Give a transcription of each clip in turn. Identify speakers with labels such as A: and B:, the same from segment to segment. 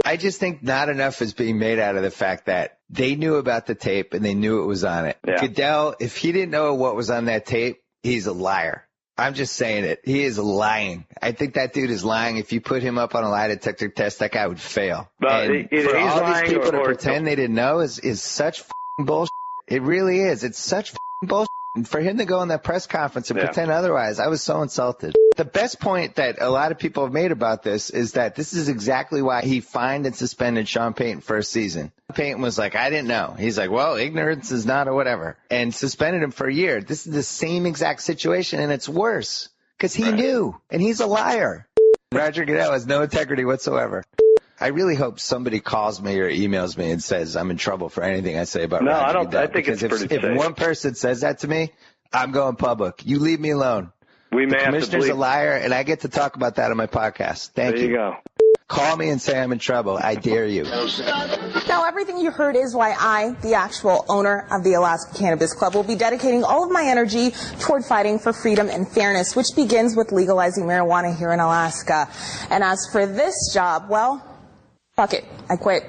A: I just think not enough is being made out of the fact that they knew about the tape and they knew it was on it.
B: Yeah.
A: Goodell, if he didn't know what was on that tape, he's a liar. I'm just saying it. He is lying. I think that dude is lying. If you put him up on a lie detector test, that guy would fail. And for all these people to pretend they didn't know is such f***ing bullshit. It really is. It's such f***ing bullshit. And for him to go on that press conference and pretend otherwise, I was so insulted. The best point that a lot of people have made about this is that this is exactly why he fined and suspended Sean Payton for a season. Payton was like, I didn't know. He's like, well, ignorance is not or whatever. And suspended him for a year. This is the same exact situation, and it's worse because he knew, and he's a liar. Roger Goodell has no integrity whatsoever. I really hope somebody calls me or emails me and says I'm in trouble for anything I say about Roger Goodell.
B: I think it's pretty safe.
A: If one person says that to me, I'm going public. You leave me alone.
B: The
A: commissioner's a liar, and I get to talk about that on my podcast. Thank you.
B: There you go.
A: Call me and say I'm in trouble. I dare you.
C: Now, everything you heard is why I, the actual owner of the Alaska Cannabis Club, will be dedicating all of my energy toward fighting for freedom and fairness, which begins with legalizing marijuana here in Alaska. And as for this job, well, fuck it. I quit.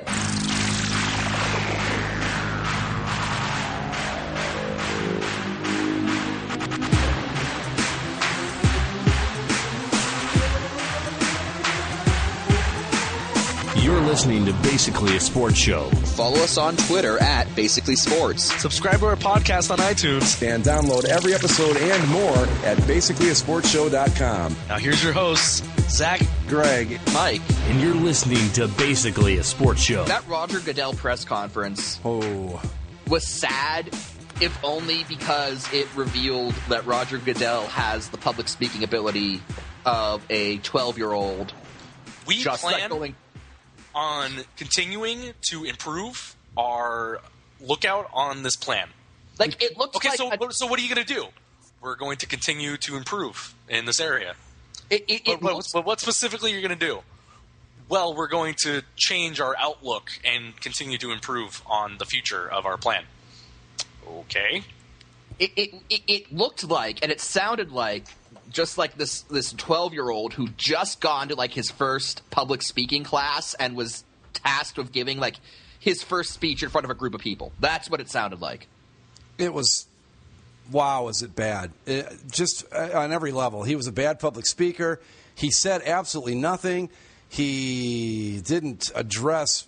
D: You're listening to Basically a Sports Show.
E: Follow us on Twitter at Basically Sports.
F: Subscribe to our podcast on iTunes.
G: And download every episode and more at basicallyasportsshow.com.
F: Now here's your hosts, Zach,
G: Greg,
E: Mike.
D: And you're listening to Basically a Sports Show.
E: That Roger Goodell press conference was sad, if only because it revealed that Roger Goodell has the public speaking ability of a 12-year-old.
F: We plan on continuing to improve our lookout on this plan.
E: Like, it looks
F: okay,
E: like...
F: so what are you going to do? We're going to continue to improve in this area. But what specifically are you going to do? Well, we're going to change our outlook and continue to improve on the future of our plan. Okay.
E: It looked like, and it sounded like, just like this 12-year-old who just gone to like his first public speaking class and was tasked with giving like his first speech in front of a group of people. That's what it sounded like.
G: It was, wow, is it bad? Just on every level. He was a bad public speaker. He said absolutely nothing. He didn't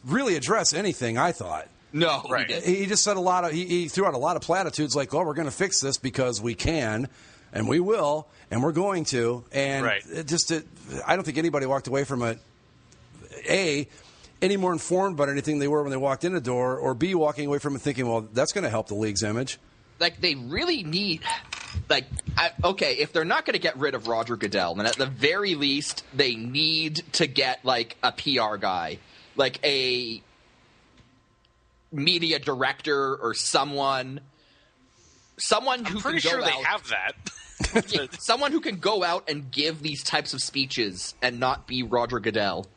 G: really address anything, I thought.
E: No,
F: right.
G: He just said a lot of, he threw out a lot of platitudes like, oh, we're going to fix this because we can. And we will, and we're going to. And I don't think anybody walked away from it, A, any more informed about anything they were when they walked in the door, or B, walking away from it thinking, well, that's going to help the league's image.
E: Like, they really need, like, if they're not going to get rid of Roger Goodell, then at the very least, they need to get, like, a PR guy, like a media director or someone who
F: I'm
E: can
F: pretty
E: go
F: sure
E: out,
F: they have that.
E: someone who can go out and give these types of speeches and not be Roger Goodell.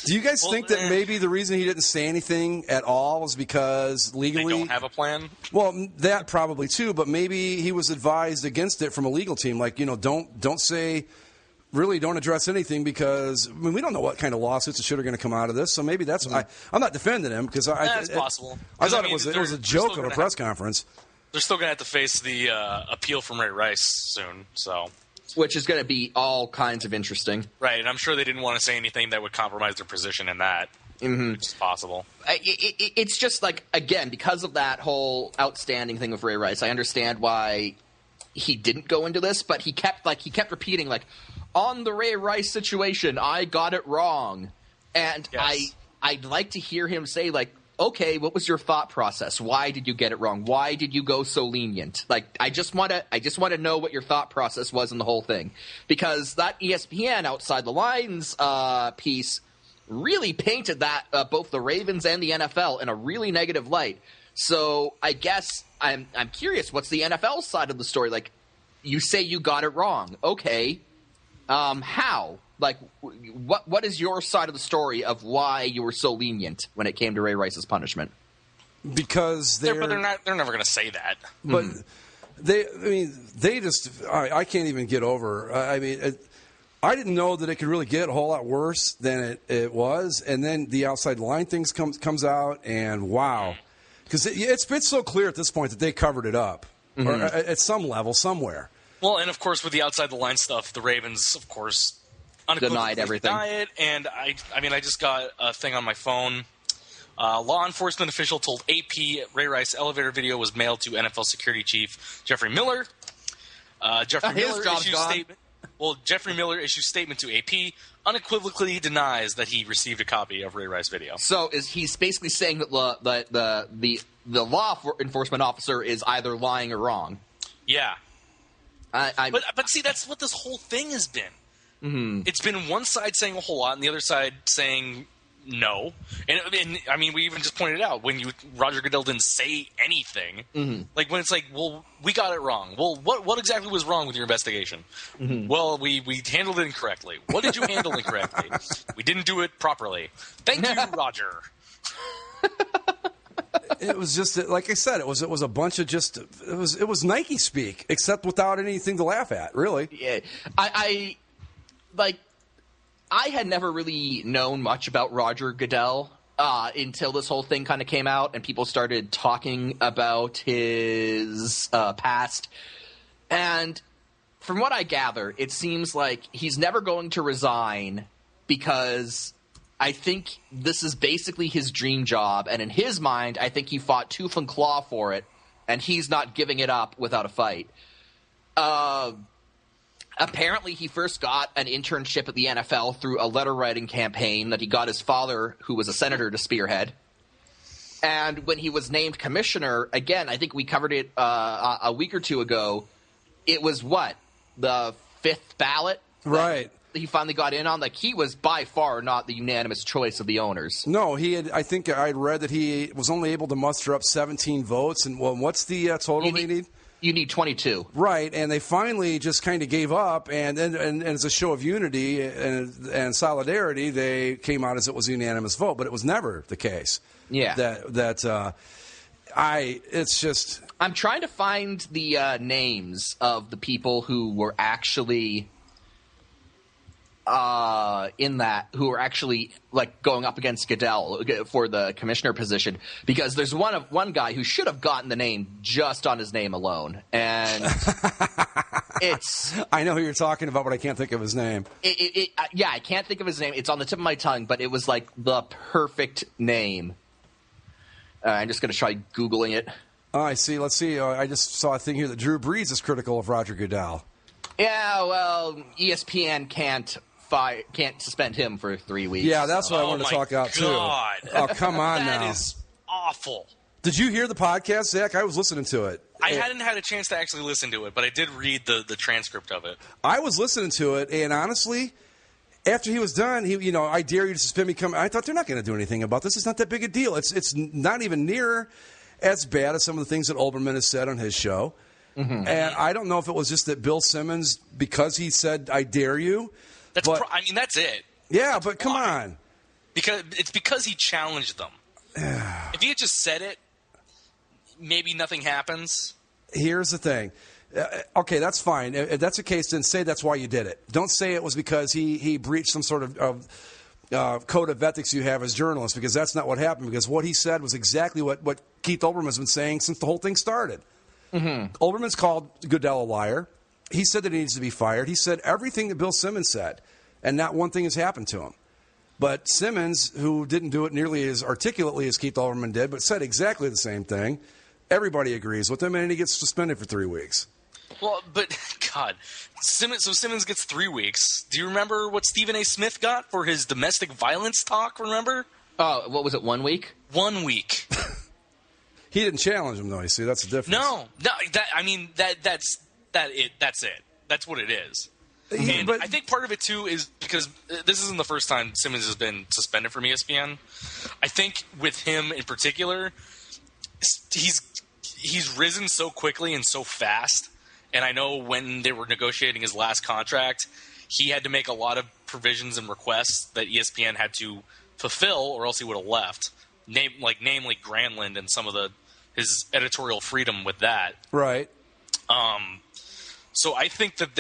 G: Do you guys think that maybe the reason he didn't say anything at all was because legally
F: they don't have a plan?
G: Well, that probably too, but maybe he was advised against it from a legal team. Like, don't say, really don't address anything because we don't know what kind of lawsuits and shit are going to come out of this. So maybe that's I'm not defending him because
F: that's possible.
G: I thought it was a joke of a press conference.
F: They're still going to have to face the appeal from Ray Rice soon,
E: which is going to be all kinds of interesting.
F: Right, and I'm sure they didn't want to say anything that would compromise their position in that.
E: Mm-hmm.
F: Which is possible.
E: It's just like, again, because of that whole outstanding thing with Ray Rice, I understand why he didn't go into this, but he kept repeating, like, on the Ray Rice situation, I got it wrong. And yes. I'd like to hear him say, like, okay, what was your thought process? Why did you get it wrong? Why did you go so lenient? Like, I just want to know what your thought process was in the whole thing, because that ESPN Outside the Lines piece really painted that both the Ravens and the NFL in a really negative light. So I guess I'm curious, what's the NFL side of the story? Like, you say you got it wrong, okay? How? Like, what is your side of the story of why you were so lenient when it came to Ray Rice's punishment?
G: Because they're
F: never going to say that.
G: But I can't even get over. I didn't know that it could really get a whole lot worse than it was. And then the outside line things comes out, and wow. Because it's been so clear at this point that they covered it up or at some level, somewhere.
F: Well, and of course, with the outside the line stuff, the Ravens, of course,
E: denied everything.
F: Denied it, and I just got a thing on my phone. Law enforcement official told AP Ray Rice elevator video was mailed to NFL security chief Jeffrey Miller. Jeffrey Miller issues statement to AP, unequivocally denies that he received a copy of Ray Rice video.
E: So he's basically saying that the law enforcement officer is either lying or wrong.
F: Yeah. But see, that's what this whole thing has been. Mm-hmm. It's been one side saying a whole lot and the other side saying no. And I mean, we even just pointed out when Roger Goodell didn't say anything. Mm-hmm. Like when it's like, well, we got it wrong. Well, what exactly was wrong with your investigation? Mm-hmm. Well, we handled it incorrectly. What did you handle incorrectly? We didn't do it properly. Thank you, Roger.
G: It was just like I said. It was a bunch of just. It was Nike speak, except without anything to laugh at. Really.
E: Yeah, I had never really known much about Roger Goodell until this whole thing kind of came out and people started talking about his past. And from what I gather, it seems like he's never going to resign because I think this is basically his dream job. And in his mind, I think he fought tooth and claw for it, and he's not giving it up without a fight. Apparently, he first got an internship at the NFL through a letter-writing campaign that he got his father, who was a senator, to spearhead. And when he was named commissioner, again, I think we covered it a week or two ago, it was the fifth ballot?
G: Right.
E: He finally got in on. Like, he was by far not the unanimous choice of the owners.
G: No, I think I'd read that he was only able to muster up 17 votes. And what's the total they need?
E: You need 22.
G: Right, and they finally just kind of gave up, and as a show of unity and solidarity, they came out as it was a unanimous vote, but it was never the case.
E: Yeah.
G: It's just...
E: I'm trying to find the names of the people who were actually... who are actually like going up against Goodell for the commissioner position, because there's one guy who should have gotten the name just on his name alone, and it's
G: I know who you're talking about, but I can't think of his name.
E: I can't think of his name. It's on the tip of my tongue, but it was like the perfect name. I'm just going to try Googling it.
G: Oh, I see. Let's see. I just saw a thing here that Drew Brees is critical of Roger Goodell.
E: Yeah, well, ESPN can't suspend him for 3 weeks.
G: Yeah, that's what I wanted to talk about, too. Oh, come on now.
F: That is awful.
G: Did you hear the podcast, Zach? I was listening to it.
F: I hadn't had a chance to actually listen to it, but I did read the transcript of it.
G: I was listening to it, and honestly, after he was done, I dare you to suspend me. I thought they're not going to do anything about this. It's not that big a deal. It's not even near as bad as some of the things that Olbermann has said on his show. Mm-hmm. And I don't know if it was just that Bill Simmons, because he said, I dare you.
F: That's it.
G: Yeah, but come on.
F: Because he challenged them. If he had just said it, maybe nothing happens.
G: Here's the thing. Okay, that's fine. If that's the case, then say that's why you did it. Don't say it was because he breached some sort of code of ethics you have as journalists, because that's not what happened. Because what he said was exactly what Keith Olbermann has been saying since the whole thing started. Mm-hmm. Olbermann's called Goodell a liar. He said that he needs to be fired. He said everything that Bill Simmons said, and not one thing has happened to him. But Simmons, who didn't do it nearly as articulately as Keith Olbermann did, but said exactly the same thing, everybody agrees with him, and he gets suspended for 3 weeks.
F: Well, but, God, Simmons gets 3 weeks. Do you remember what Stephen A. Smith got for his domestic violence talk, remember?
E: Oh, what was it, 1 week?
F: 1 week.
G: He didn't challenge him, though, you see. That's the difference.
F: No, that's it. That's what it is. But I think part of it, too, is because this isn't the first time Simmons has been suspended from ESPN. I think with him in particular, he's risen so quickly and so fast. And I know when they were negotiating his last contract, he had to make a lot of provisions and requests that ESPN had to fulfill, or else he would have left. Namely Granlund and some of his editorial freedom with that.
G: Right.
F: So I think that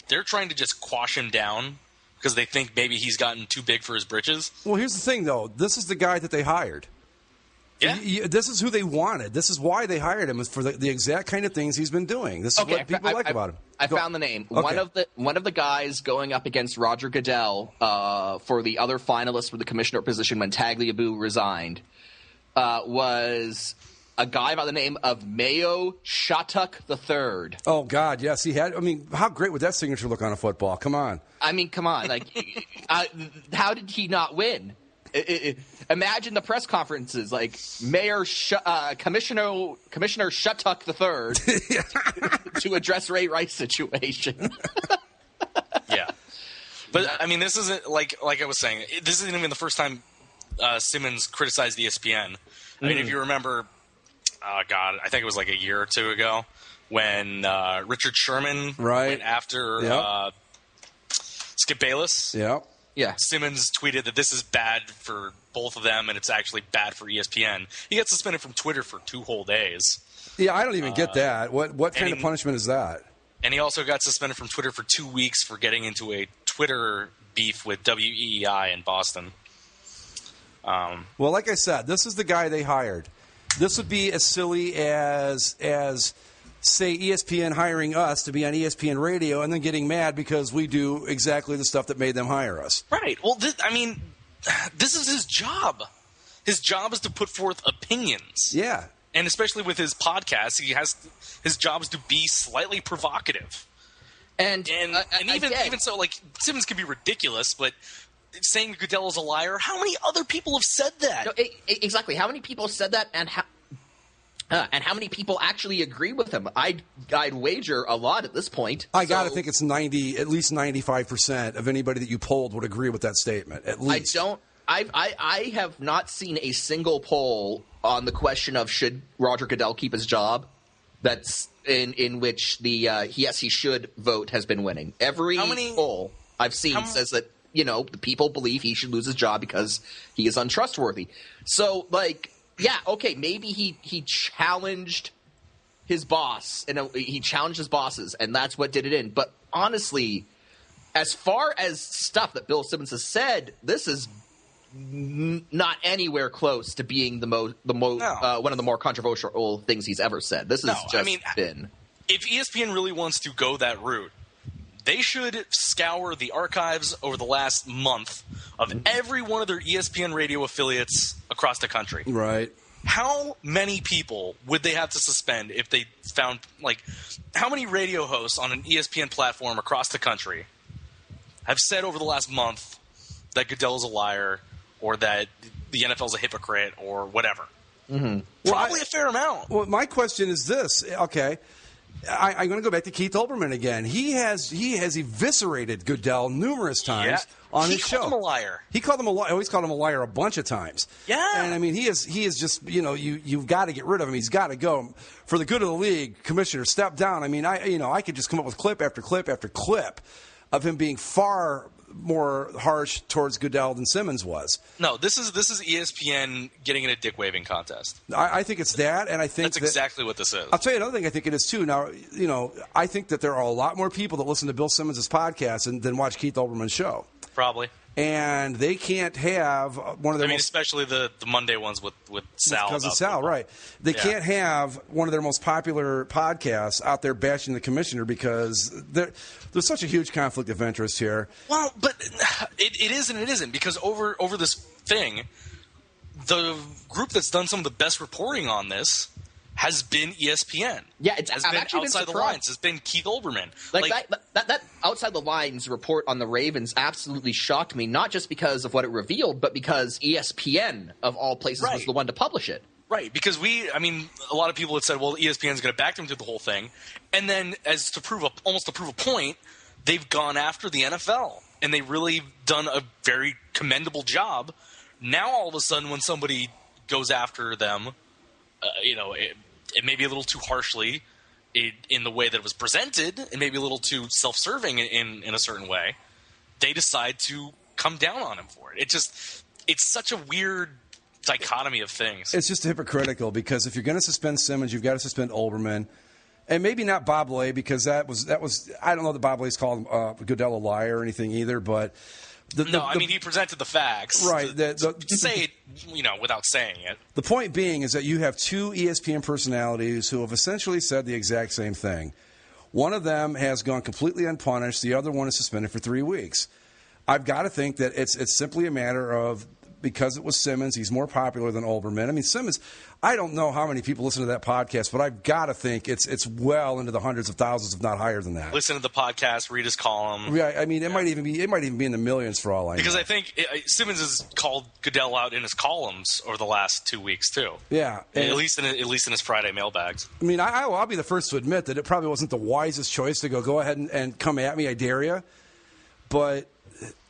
F: they're trying to just quash him down because they think maybe he's gotten too big for his britches.
G: Well, here's the thing, though. This is the guy that they hired.
F: Yeah.
G: This is who they wanted. This is why they hired him, is for the exact kind of things he's been doing. This is what people like about him.
E: I found the name. Okay. One of the guys going up against Roger Goodell for the other finalists for the commissioner position when Tagliabue resigned was a guy by the name of Mayo Shattuck III.
G: Oh, God, yes. He had. I mean, how great would that signature look on a football? Come on.
E: I mean, come on. Like, how did he not win? Imagine the press conferences, like Commissioner Shattuck III to address Ray Rice situation.
F: Yeah, but I mean, this isn't like I was saying. This isn't even the first time Simmons criticized ESPN. I mean, if you remember, God, I think it was like a year or two ago when Richard Sherman went after Skip Bayless.
G: Yep.
E: Yeah.
F: Simmons tweeted that this is bad for both of them, and it's actually bad for ESPN. He got suspended from Twitter for 2 whole days.
G: Yeah, I don't even get that. What kind of punishment is that?
F: And he also got suspended from Twitter for 2 weeks for getting into a Twitter beef with WEEI in Boston.
G: Well, like I said, this is the guy they hired. This would be as silly as say ESPN hiring us to be on ESPN radio and then getting mad because we do exactly the stuff that made them hire us.
F: Right. Well, this is his job. His job is to put forth opinions.
G: Yeah.
F: And especially with his podcast, his job is to be slightly provocative. And even so, like, Simmons can be ridiculous, but saying Goodell is a liar, how many other people have said that?
E: No, exactly. How many people have said that, and how many people actually agree with him? I'd wager a lot at this point.
G: I got to think it's at least 95% of anybody that you polled would agree with that statement. At least.
E: I have not seen a single poll on the question of should Roger Goodell keep his job that's in which the yes he should vote has been winning. Every poll I've seen says that the people believe he should lose his job because he is untrustworthy. So like. Yeah, okay, maybe he challenged his boss, and he challenged his bosses, and that's what did it in. But honestly, as far as stuff that Bill Simmons has said, this is not anywhere close to being one of the more controversial things he's ever said. This has been.
F: If ESPN really wants to go that route, they should scour the archives over the last month of every one of their ESPN radio affiliates across the country.
G: Right.
F: How many people would they have to suspend if they found, like, how many radio hosts on an ESPN platform across the country have said over the last month that Goodell is a liar or that the NFL is a hypocrite or whatever?
G: Mm-hmm.
F: Probably a fair amount.
G: Well, my question is this. Okay. I'm going to go back to Keith Olbermann again. He has eviscerated Goodell numerous times on his show.
F: He called him a liar.
G: He called him a liar. He's called him a liar a bunch of times.
F: Yeah.
G: And I mean, he is just, you've got to get rid of him. He's got to go. For the good of the league, Commissioner, step down. I mean, I could just come up with clip after clip after clip of him being far more harsh towards Goodell than Simmons was.
F: No, this is ESPN getting in a dick waving contest.
G: I think it's that, and I think
F: that's exactly what this is.
G: I'll tell you another thing I think it is too. Now, I think that there are a lot more people that listen to Bill Simmons' podcast than watch Keith Olbermann's show.
F: Probably.
G: And they can't have one of their
F: especially the Monday ones with Sal.
G: Because of Sal, right. They can't have one of their most popular podcasts out there bashing the commissioner because there's such a huge conflict of interest here.
F: Well, but it is and it isn't, because over this thing, the group that's done some of the best reporting on this has been ESPN.
E: Yeah,
F: has been outside the lines. Has been Keith Olbermann.
E: Like that outside the lines report on the Ravens absolutely shocked me. Not just because of what it revealed, but because ESPN of all places was the one to publish it.
F: Right, because a lot of people had said, well, ESPN's going to back them to the whole thing, and then to prove a point, they've gone after the NFL, and they've really done a very commendable job. Now all of a sudden, when somebody goes after them, it may be a little too harshly in the way that it was presented, and maybe a little too self-serving in a certain way. They decide to come down on him for it. It's such a weird dichotomy of things.
G: It's just hypocritical, because if you're going to suspend Simmons, you've got to suspend Olbermann. And maybe not Bob Lay, because that was I don't know that Bob Lay's called Goodell a liar or anything either, but
F: I mean, he presented the facts.
G: Right.
F: To say it, without saying it.
G: The point being is that you have two ESPN personalities who have essentially said the exact same thing. One of them has gone completely unpunished. The other one is suspended for 3 weeks. I've got to think that it's simply a matter of, because it was Simmons, he's more popular than Olbermann. I mean, Simmons, I don't know how many people listen to that podcast, but I've got to think it's well into the hundreds of thousands, if not higher than that.
F: Listen to the podcast, read his column.
G: Yeah, I mean, it might even be in the millions for all I know.
F: Because I think Simmons has called Goodell out in his columns over the last 2 weeks too.
G: Yeah,
F: at least in his Friday mailbags.
G: I mean, I'll be the first to admit that it probably wasn't the wisest choice to go ahead and come at me. I dare you, but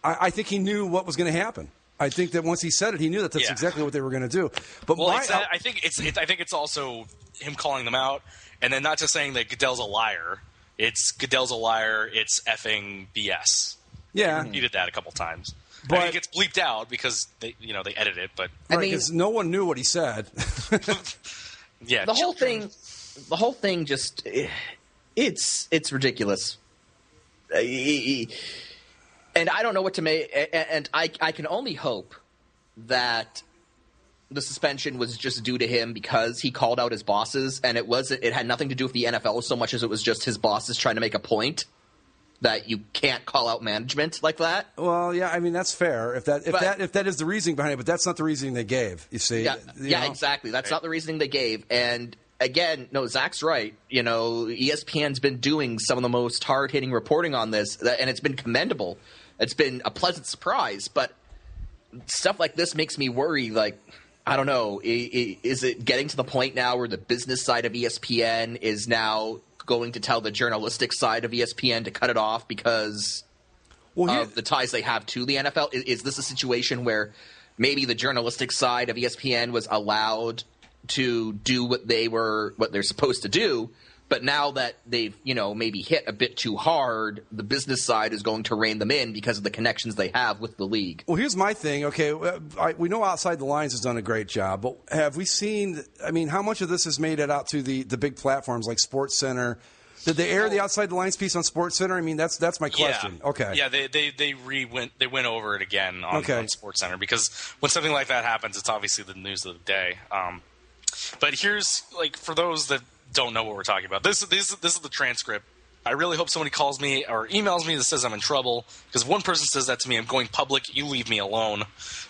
G: I think he knew what was going to happen. I think that once he said it, he knew that's exactly what they were going to do. But
F: I think it's also him calling them out, and then not just saying that Goodell's a liar. It's Goodell's a liar. It's effing BS.
G: Yeah,
F: he repeated that a couple times. But it gets bleeped out because they edit it. But
G: because no one knew what he said.
E: Yeah, the whole thing just it's ridiculous. And I don't know what to make, and I can only hope that the suspension was just due to him because he called out his bosses, and it had nothing to do with the NFL so much as it was just his bosses trying to make a point that you can't call out management like that.
G: Well, yeah, I mean that's fair if that is the reasoning behind it, but that's not the reasoning they gave. You see?
E: Yeah, exactly. That's not the reasoning they gave, and. Again, no, Zach's right. ESPN's been doing some of the most hard-hitting reporting on this, and it's been commendable. It's been a pleasant surprise, but stuff like this makes me worry. Like, I don't know, is it getting to the point now where the business side of ESPN is now going to tell the journalistic side of ESPN to cut it off because of the ties they have to the NFL? Is this a situation where maybe the journalistic side of ESPN was allowed to do what they're supposed to do, but now that they've maybe hit a bit too hard, the business side is going to rein them in because of the connections they have with the league? Well,
G: here's my thing. Okay, we know Outside the Lines has done a great job, but have we seen? I mean, how much of this has made it out to the big platforms like SportsCenter? Did they air the Outside the Lines piece on SportsCenter? I mean, that's my question.
F: Yeah.
G: Okay.
F: Yeah, they went over it again on SportsCenter because when something like that happens, it's obviously the news of the day. But here's, for those that don't know what we're talking about, this is the transcript. I really hope somebody calls me or emails me that says I'm in trouble, because one person says that to me, I'm going public, you leave me alone.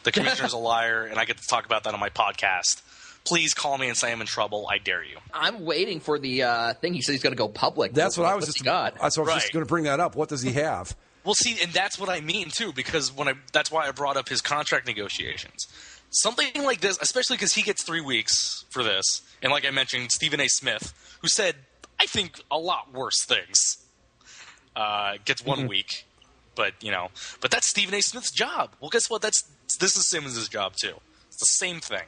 F: The commissioner's a liar, and I get to talk about that on my podcast. Please call me and say I'm in trouble. I dare you.
E: I'm waiting for the thing. He said he's going to go public.
G: That's what I was just going to bring that up. What does he have?
F: Well, see, and that's what I mean, too, because that's why I brought up his contract negotiations. Something like this, especially because he gets 3 weeks for this, and like I mentioned, Stephen A. Smith, who said, I think a lot worse things, gets 1 week. But that's Stephen A. Smith's job. Well, guess what? This is Simmons' job too. It's the same thing.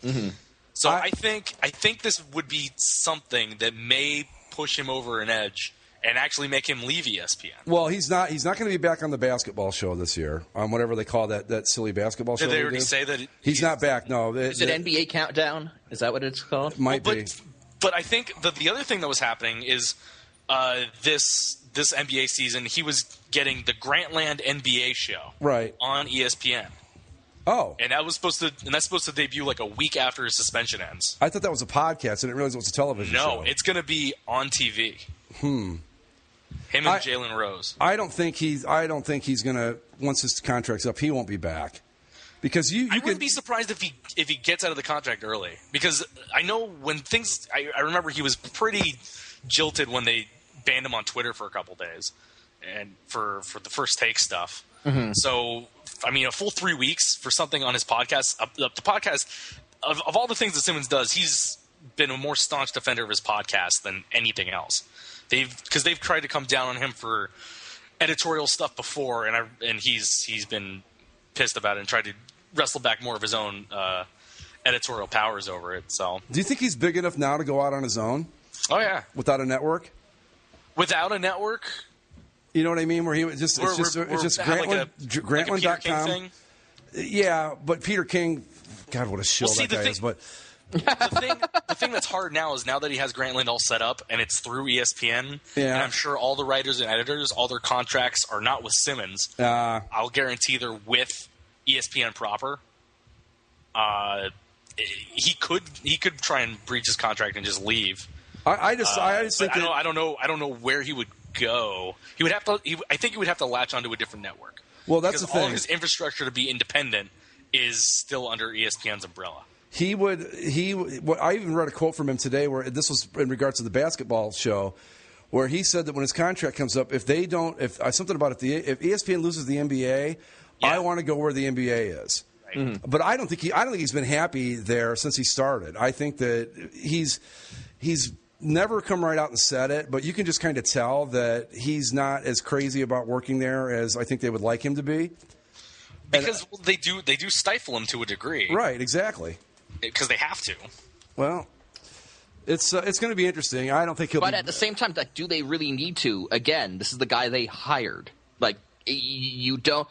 F: Mm-hmm. So I think this would be something that may push him over an edge and actually make him leave ESPN.
G: Well, he's not going to be back on the basketball show this year, on whatever they call that silly basketball show.
F: Did they already say that?
G: He's not back, no.
E: Is it NBA Countdown? Is that what it's called?
G: Might be.
F: But I think the other thing that was happening is this NBA season, he was getting the Grantland NBA show on ESPN.
G: Oh,
F: and that's supposed to debut like a week after his suspension ends.
G: I thought that was a podcast. I didn't realize it was a television show.
F: No, it's going to be on TV. Him and Jalen Rose.
G: I don't think he's going to. Once his contract's up, he won't be back. Because I
F: wouldn't be surprised if he gets out of the contract early. Because I know when things. I remember he was pretty jilted when they banned him on Twitter for a couple days, and for the First Take stuff. Mm-hmm. So I mean, a full 3 weeks for something on his podcast. The podcast of all the things that Simmons does, he's been a more staunch defender of his podcast than anything else. Because they've tried to come down on him for editorial stuff before, and he's been pissed about it and tried to wrestle back more of his own editorial powers over it. So,
G: do you think he's big enough now to go out on his own?
F: Oh yeah,
G: without a network.
F: Without a network,
G: you know what I mean? Where it's just Grantland.com. Yeah, but Peter King, God, what a shill that guy is. But
F: The thing that's hard now is now that he has Grantland all set up and it's through ESPN, and I'm sure all the writers and editors, all their contracts are not with Simmons. I'll guarantee they're with ESPN proper. He could try and breach his contract and just leave.
G: I just think
F: I don't know where he would go. He would have to. I think he would have to latch onto a different network.
G: Well, that's
F: because
G: the thing.
F: All of his infrastructure to be independent is still under ESPN's umbrella.
G: I even read a quote from him today where this was in regards to the basketball show, where he said that when his contract comes up, if ESPN loses the NBA, I want to go where the NBA is. Right. Mm-hmm. But I don't think he's been happy there since he started. I think that he's never come right out and said it, but you can just kind of tell that he's not as crazy about working there as I think they would like him to be.
F: Because they do stifle him to a degree.
G: Right, exactly.
F: Because they have to.
G: Well, it's going to be interesting. I don't think he'll.
E: But at the same time, like, do they really need to? Again, this is the guy they hired. Like, you don't.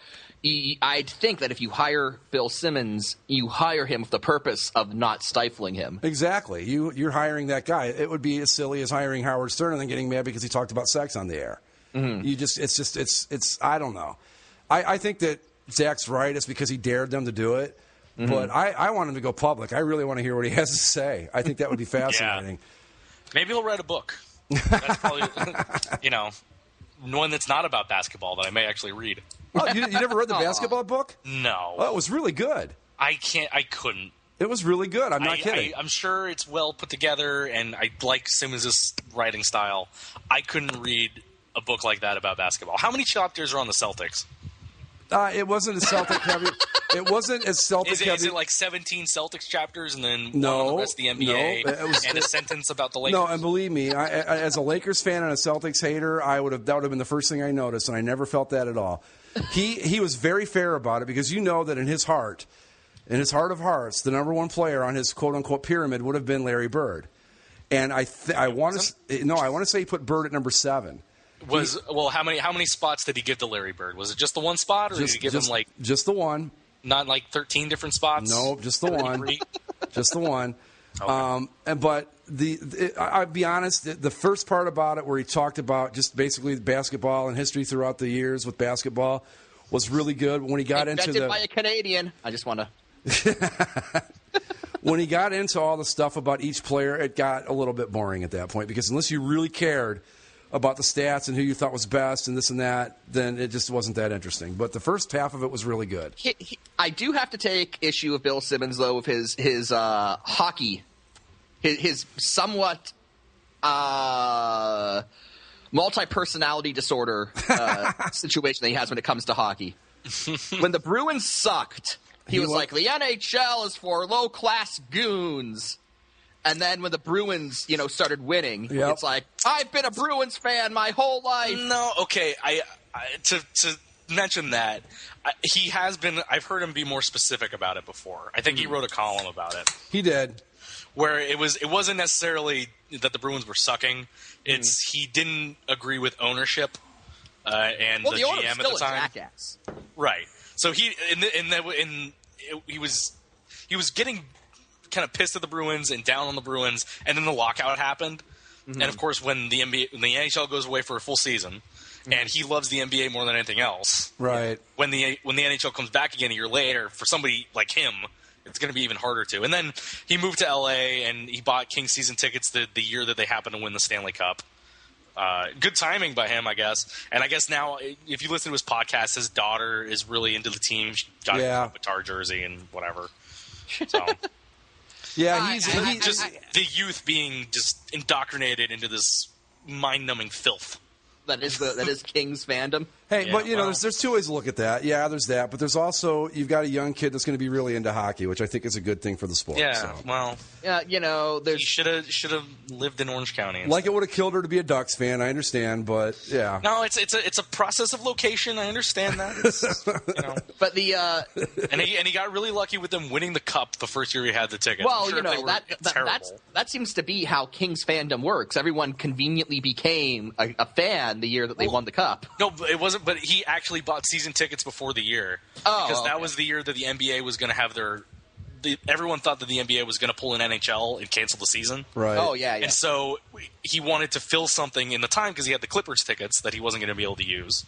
E: I'd think that if you hire Bill Simmons, you hire him with the purpose of not stifling him.
G: Exactly. You're hiring that guy. It would be as silly as hiring Howard Stern and then getting mad because he talked about sex on the air. Mm-hmm. It's. I don't know. I think that Zach's right. It's because he dared them to do it. Mm-hmm. But I want him to go public. I really want to hear what he has to say. I think that would be fascinating.
F: Yeah. Maybe he'll write a book. That's probably, one that's not about basketball that I may actually read.
G: Oh, you never read the basketball book?
F: No.
G: Oh, it was really good.
F: I couldn't.
G: It was really good. I'm not kidding.
F: I'm sure it's well put together, and I like Simmons' writing style. I couldn't read a book like that about basketball. How many chapters are on the Celtics?
G: It wasn't as Celtic heavy. It wasn't as Celtic heavy.
F: Is it like 17 Celtics chapters and then one on the rest of the NBA and a sentence about the Lakers?
G: No, and believe me, as a Lakers fan and a Celtics hater, that would have been the first thing I noticed, and I never felt that at all. He was very fair about it because you know that in his heart of hearts, the number one player on his quote unquote pyramid would have been Larry Bird, and I want to say he put Bird at number 7.
F: How many spots did he give to Larry Bird? Was it just the one spot, or did he give him like
G: just the one?
F: Not like 13 different spots.
G: No, just the one. Just the one.
F: Okay.
G: But I'll be honest. The first part about it, where he talked about just basically basketball and history throughout the years with basketball, was really good. When he got
E: invented by a Canadian, I just want to.
G: When he got into all the stuff about each player, it got a little bit boring at that point because unless you really cared about the stats and who you thought was best and this and that, then it just wasn't that interesting. But the first half of it was really good.
E: I do have to take issue with Bill Simmons, though, with his hockey, his somewhat multi-personality disorder situation that he has when it comes to hockey. When the Bruins sucked, he was like, the NHL is for low-class goons. And then when the Bruins, started winning, It's like, I've been a Bruins fan my whole life.
F: No, okay. To mention that, he has been. I've heard him be more specific about it before. I think he wrote a column about it.
G: He did,
F: where it wasn't necessarily that the Bruins were sucking. It's he didn't agree with ownership and the GM at the time.
E: A jackass.
F: Right. So he was getting kind of pissed at the Bruins and down on the Bruins, and then the lockout happened. Mm-hmm. And of course, when the NHL goes away for a full season, and he loves the NBA more than anything else,
G: right?
F: When the NHL comes back again a year later, for somebody like him, it's going to be even harder to. And then he moved to LA and he bought Kings season tickets the year that they happened to win the Stanley Cup. Good timing by him, I guess. And I guess now, if you listen to his podcast, his daughter is really into the team. She got a Qatar jersey and whatever. So.
G: Yeah,
F: he's just the youth being just indoctrinated into this mind-numbing filth.
E: That is Kings fandom.
G: Hey, yeah, but there's two ways to look at that. Yeah, there's that, but there's also you've got a young kid that's going to be really into hockey, which I think is a good thing for the sport.
F: Yeah,
G: so.
F: Well,
E: there's
F: should have lived in Orange County.
G: Like it would have killed her to be a Ducks fan. I understand, but yeah.
F: No, it's a process of location. I understand that.
E: But the
F: and he got really lucky with them winning the cup the first year he had the ticket.
E: Well,
F: sure
E: that seems to be how Kings fandom works. Everyone conveniently became a fan the year that they won the cup.
F: No, it wasn't. But he actually bought season tickets before the year because that was the year that the NBA was going to have their everyone thought that the NBA was going to pull an NHL and cancel the season.
G: Right.
E: Oh, yeah.
F: And so he wanted to fill something in the time because he had the Clippers tickets that he wasn't going to be able to use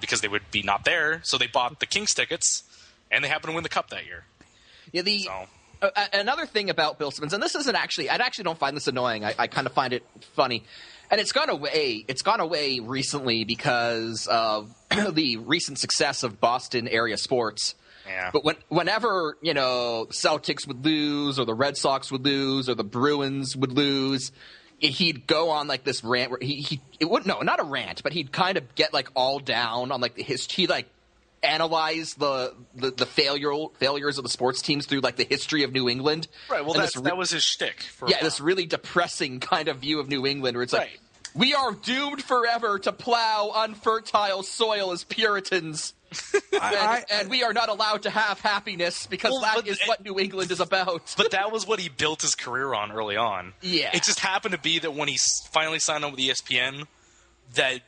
F: because they would be not there. So they bought the Kings tickets, and they happened to win the Cup that year.
E: Yeah, another thing about Bill Simmons, and this isn't actually – I actually don't find this annoying. I kind of find it funny. And it's gone away. It's gone away recently because of the recent success of Boston area sports.
F: Yeah.
E: But whenever, Celtics would lose or the Red Sox would lose or the Bruins would lose, he'd go on like this rant where not a rant, but he'd kind of get like all down on like the history. He'd like analyze the failures of the sports teams through like the history of New England.
F: Right. Well, that was his shtick.
E: This really depressing kind of view of New England where it's like, we are doomed forever to plow unfertile soil as Puritans. And we are not allowed to have happiness because that is what New England is about.
F: But that was what he built his career on early on.
E: Yeah.
F: It just happened to be that when he finally signed on with ESPN, that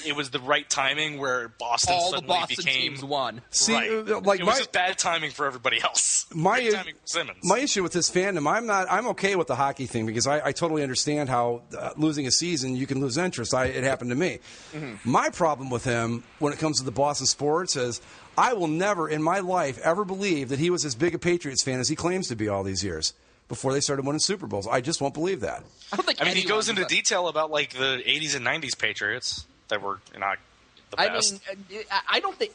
F: it was the right timing where Boston
E: all
F: suddenly
E: the Boston
F: became
E: teams won.
G: See,
F: right. It was just bad timing for everybody else. Great timing for Simmons.
G: My issue with this fandom, I'm okay with the hockey thing because I totally understand how losing a season you can lose interest. It happened to me. Mm-hmm. My problem with him when it comes to the Boston sports is I will never in my life ever believe that he was as big a Patriots fan as he claims to be all these years before they started winning Super Bowls. I just won't believe that.
F: I mean, he goes into detail about like the 80s and 90s Patriots that were not the best.
E: I mean, I don't think,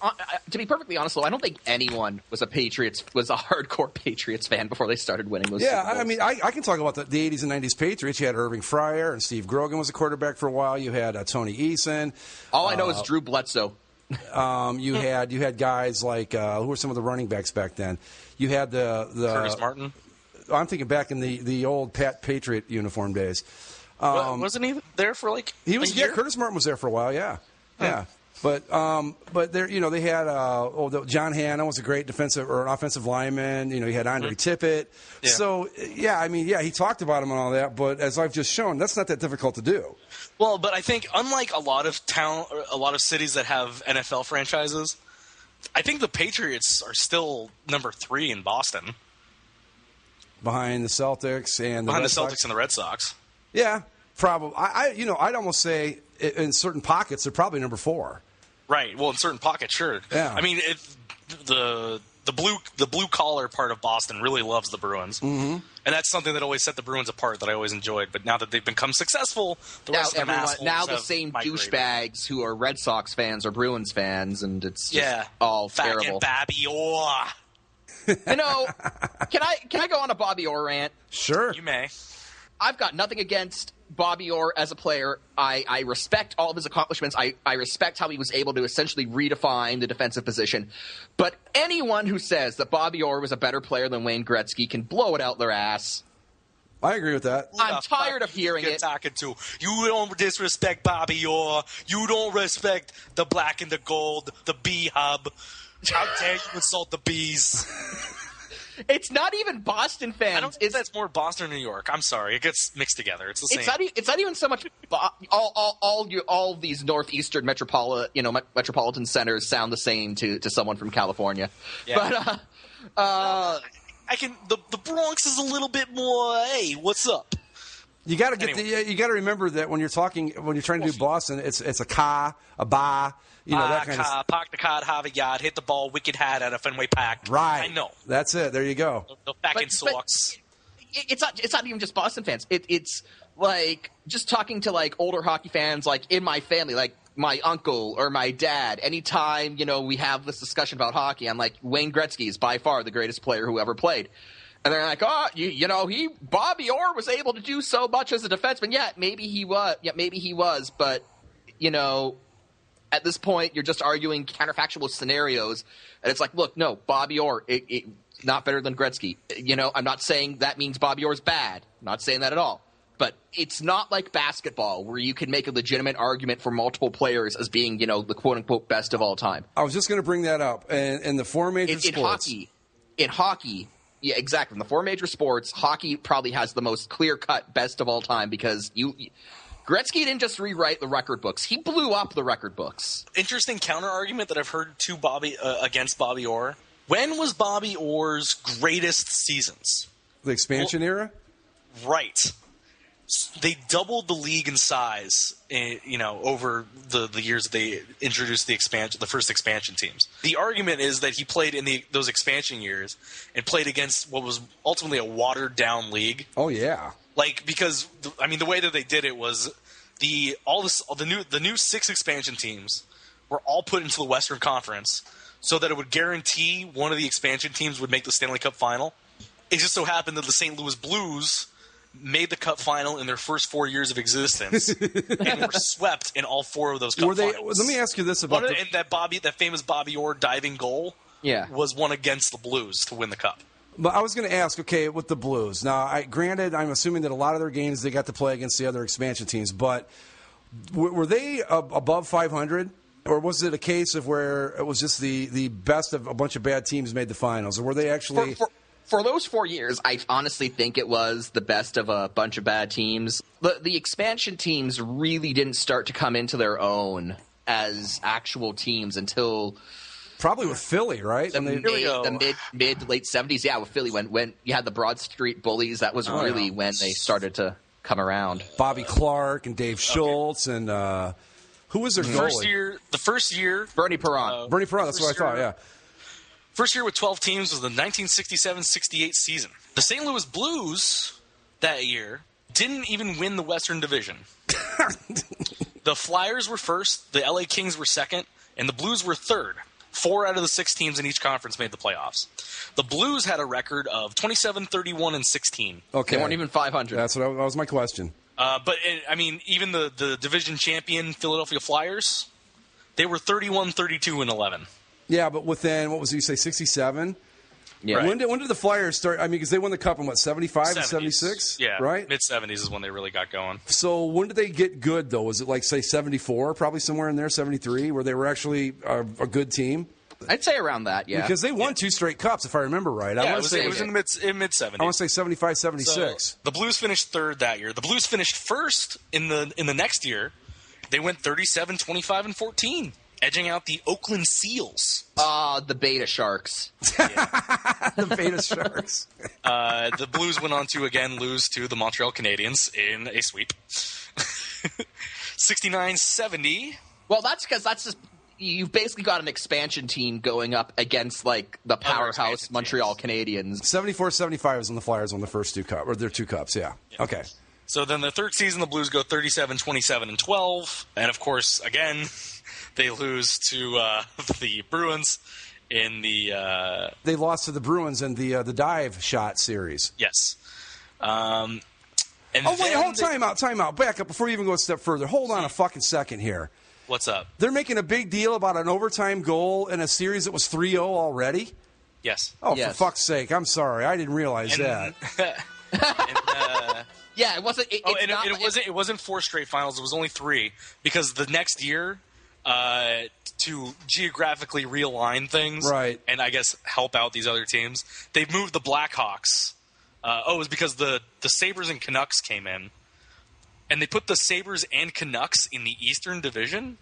E: to be perfectly honest, though, I don't think anyone was a hardcore Patriots fan before they started winning those Super Bowls.
G: I mean, I can talk about the 80s and 90s Patriots. You had Irving Fryer and Steve Grogan was a quarterback for a while. You had Tony Eason.
E: All I know is Drew Bledsoe.
G: You had guys like who were some of the running backs back then? You had the
F: Curtis Martin.
G: I'm thinking back in the old Patriot uniform days.
F: Wasn't he there for like
G: he was?
F: a year?
G: Yeah, Curtis Martin was there for a while. Yeah. But there, they had John Hanna was a great defensive or an offensive lineman. You had Andre Tippett.
F: Yeah.
G: So he talked about him and all that. But as I've just shown, that's not that difficult to do.
F: Well, but I think unlike a lot of cities that have NFL franchises, I think the Patriots are still number 3 in Boston,
G: behind the Celtics and
F: the Red Sox.
G: Yeah, probably. I'd almost say in certain pockets they're probably number 4.
F: Right. Well, in certain pockets, sure.
G: Yeah.
F: I mean, the blue collar part of Boston really loves the Bruins, and that's something that always set the Bruins apart that I always enjoyed. But now that they've become successful, the rest of them assholes
E: now the
F: have
E: same
F: migrated.
E: Douchebags who are Red Sox fans are Bruins fans, and it's just all
F: Fucking
E: terrible.
F: Bobby Orr.
E: Can I go on a Bobby Orr rant?
G: Sure,
F: you may.
E: I've got nothing against Bobby Orr as a player. I respect all of his accomplishments. I respect how he was able to essentially redefine the defensive position. But anyone who says that Bobby Orr was a better player than Wayne Gretzky can blow it out their ass.
G: I agree with that.
E: I'm tired of hearing it.
F: Talking to you don't disrespect Bobby Orr. You don't respect the black and the gold, the bee hub. How dare you insult the bees?
E: It's not even Boston fans.
F: I don't think that's more Boston or New York. I'm sorry. It gets mixed together. It's the same.
E: It's not even so much all these northeastern metropolitan centers sound the same to someone from California.
F: Yeah. But the Bronx is a little bit more, hey, what's up?
G: You got to you got to remember that when you're trying to do Boston, it's a car, a bar, that kind of stuff.
F: Park the car, have a yard, hit the ball, wicked hat at a Fenway Park.
G: Right.
F: I know.
G: That's it. There you go.
F: The fucking socks.
E: It's not even just Boston fans. It's like just talking to like older hockey fans, like in my family, like my uncle or my dad. Anytime we have this discussion about hockey, I'm like, Wayne Gretzky is by far the greatest player who ever played. And they're like, Bobby Orr was able to do so much as a defenseman. Yeah, maybe he was. But, at this point, you're just arguing counterfactual scenarios. And it's like, look, no, Bobby Orr, not better than Gretzky. I'm not saying that means Bobby Orr's bad. I'm not saying that at all. But it's not like basketball where you can make a legitimate argument for multiple players as being, the quote-unquote best of all time.
G: I was just going to bring that up. In the 4 major sports.
E: In hockey. Yeah, exactly. In the 4 major sports, hockey probably has the most clear-cut best of all time because Gretzky didn't just rewrite the record books; he blew up the record books.
F: Interesting counter argument that I've heard to against Bobby Orr When was Bobby Orr's greatest seasons?
G: The expansion era?
F: Right. They doubled the league in size, over the years that they introduced the first expansion teams. The argument is that he played in those expansion years and played against what was ultimately a watered-down league.
G: Oh, yeah.
F: Because the way that they did it was the new 6 expansion teams were all put into the Western Conference so that it would guarantee one of the expansion teams would make the Stanley Cup final. It just so happened that the St. Louis Blues made the Cup final in their first 4 years of existence and were swept in all 4 of those Cup finals.
G: Let me ask you this about
F: that famous Bobby Orr diving goal was one against the Blues to win the Cup.
G: But I was going to ask, okay, with the Blues. Now, granted, I'm assuming that a lot of their games they got to play against the other expansion teams, but were they above 500? Or was it a case of where it was just the best of a bunch of bad teams made the finals? Or were they actually...
E: For those 4 years, I honestly think it was the best of a bunch of bad teams. The expansion teams really didn't start to come into their own as actual teams until...
G: Probably with Philly, right?
E: The mid to late 70s, yeah, with Philly. When you had the Broad Street Bullies, that was really when they started to come around.
G: Bobby Clark and Dave Schultz and... who was their goalie?
F: The first year...
E: Bernie Perron.
G: Bernie Perron, that's what I thought, yeah.
F: First year with 12 teams was the 1967-68 season. The St. Louis Blues that year didn't even win the Western Division. The Flyers were first, the LA Kings were second, and the Blues were third. 4 out of the 6 teams in each conference made the playoffs. The Blues had a record of 27-31-16.
G: Okay.
E: They weren't even 500.
G: That was my question.
F: But even the division champion Philadelphia Flyers, they were 31-32-11.
G: Yeah, but within, what was it, you say, 67?
E: Yeah.
G: Right. When did the Flyers start? Because they won the Cup in, 75 and 76?
F: Yeah,
G: right?
F: Mid-70s is when they really got going.
G: So when did they get good, though? Was it, say, 74? Probably somewhere in there, 73, where they were actually a good team?
E: I'd say around that, yeah.
G: Because they won 2 straight Cups, if I remember right.
F: Yeah, it was in the mid-70s.
G: I want to say 75, 76.
F: So the Blues finished third that year. The Blues finished first in the next year. They went 37-25-14. Edging out the Oakland Seals.
E: The Beta Sharks.
G: The Beta Sharks.
F: The Blues went on to, again, lose to the Montreal Canadiens in a sweep. 69-70.
E: Well, that's because that's just... You've basically got an expansion team going up against, the powerhouse Montreal Canadiens.
G: 74-75 was when the Flyers won the first 2 Cups, or their 2 Cups, yeah. Okay.
F: So then the third season, the Blues go 37-27-12. And, of course, again... They lose to the Bruins in the...
G: They lost to the Bruins in the dive shot series.
F: Yes.
G: Time out. Back up before you even go a step further. Hold on a fucking second here.
F: What's up?
G: They're making a big deal about an overtime goal in a series that was 3-0 already?
F: Yes.
G: Oh, yes. For fuck's sake. I'm sorry. I didn't realize that.
E: Yeah, it wasn't...
F: It wasn't 4 straight finals. It was only 3 because the next year... to geographically realign things,
G: right,
F: and I guess help out these other teams, they moved the Blackhawks. It was because the Sabres and Canucks came in, and they put the Sabres and Canucks in the Eastern Division.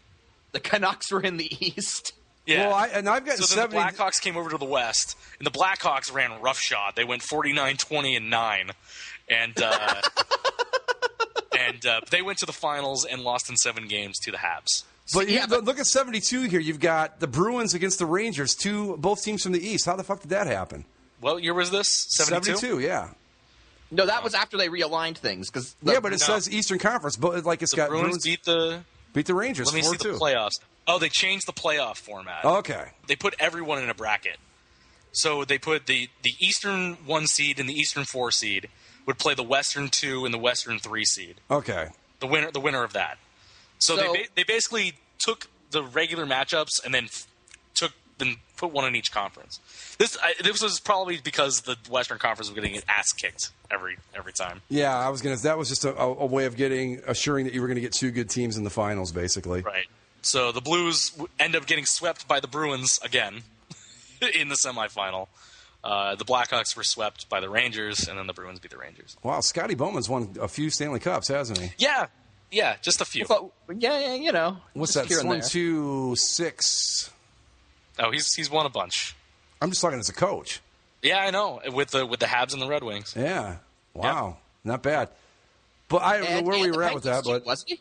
E: The Canucks were in the East.
F: Yeah,
G: well, I've got 70...
F: then the Blackhawks came over to the West, and the Blackhawks ran roughshod. They went 49-20-9, and they went to the finals and lost in 7 games to the Habs.
G: But look at 72 here. You've got the Bruins against the Rangers, both teams from the East. How the fuck did that happen?
F: What year was this?
G: 72, yeah.
E: No, that was after they realigned things.
G: But it says Eastern Conference. But it's got
F: Bruins beat the
G: Rangers.
F: Let me see the playoffs. Oh, they changed the playoff format.
G: Okay.
F: They put everyone in a bracket. So they put the Eastern 1 seed and the Eastern 4 seed would play the Western 2 and the Western 3 seed.
G: Okay.
F: The winner of that. So they basically took the regular matchups and then put one in each conference. This was probably because the Western Conference was getting its ass kicked every time.
G: Yeah, that was just a way of assuring that you were going to get 2 good teams in the finals, basically.
F: Right. So the Blues end up getting swept by the Bruins again in the semifinal. The Blackhawks were swept by the Rangers, and then the Bruins beat the Rangers.
G: Wow, Scotty Bowman's won a few Stanley Cups, hasn't he?
F: Yeah, just a few.
E: Yeah,
G: What's that? 1, 2, 6.
F: Oh, he's won a bunch.
G: I'm just talking as a coach.
F: Yeah, I know. With the Habs and the Red Wings.
G: Yeah. Wow. Yep. Not bad. But I don't know where we were at with that. But
E: wasn't he?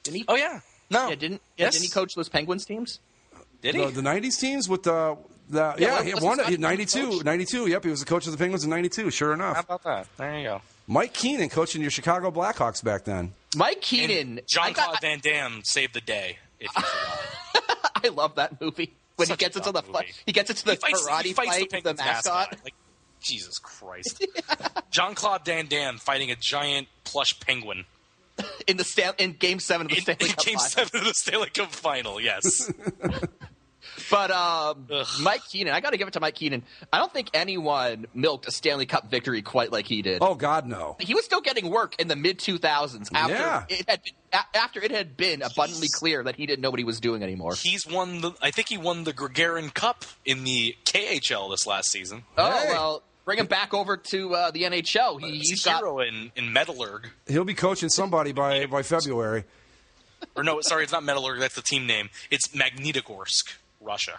E: Didn't he?
F: Oh yeah. No.
E: Yeah, didn't he coach those Penguins teams?
F: Did he?
G: The 90s teams with the he won it. 92. Yep, he was the coach of the Penguins in 92. Sure enough.
F: How about that? There you go.
G: Mike Keenan coaching your Chicago Blackhawks back then.
E: Mike Keenan.
F: And Jean-Claude Van Damme saved the day. If you forgot.
E: I love that movie. When he gets into the karate fight with the mascot.
F: Like, Jesus Christ. Jean-Claude Van Damme fighting a giant plush penguin.
E: In Game 7 of the Stanley Cup
F: Game 7 of the Stanley Cup Final, yes.
E: But Mike Keenan, I got to give it to Mike Keenan. I don't think anyone milked a Stanley Cup victory quite like he did.
G: Oh, God, no.
E: He was still getting work in the mid-2000s after it had been abundantly clear that he didn't know what he was doing anymore.
F: I think he won the Gagarin Cup in the KHL this last season.
E: Oh, well, bring him back over to the NHL.
F: He's a hero in Metallurg.
G: He'll be coaching somebody by February.
F: Or no, sorry, it's not Metallurg. That's the team name. It's Magnitogorsk, Russia.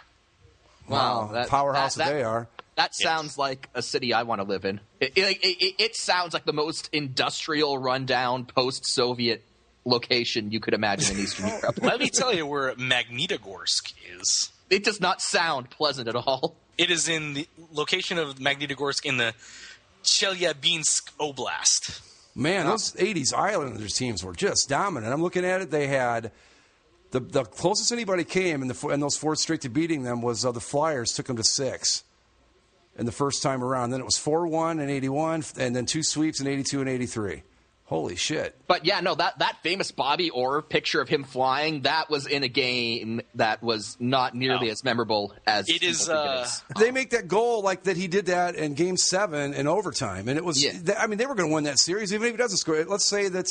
G: Wow, powerhouse that they are.
E: That sounds like a city I want to live in. It sounds like the most industrial, rundown, post-Soviet location you could imagine in Eastern Europe.
F: Let me tell you where Magnitogorsk is.
E: It does not sound pleasant at all.
F: It is in the location of Magnitogorsk in the Chelyabinsk Oblast.
G: Man, those 80s Islanders teams were just dominant. I'm looking at it. They had the closest anybody came in those fourth straight to beating them was the Flyers took them to 6 in the first time around. Then it was 4-1 in 81, and then 2 sweeps in 82 and 83. Holy shit.
E: But yeah, no, that famous Bobby Orr picture of him flying, that was in a game that was not nearly as memorable as
F: it is.
G: They make that goal like that he did that in Game 7 in overtime, and it was. Yeah. I mean, they were going to win that series even if he doesn't score. Let's say that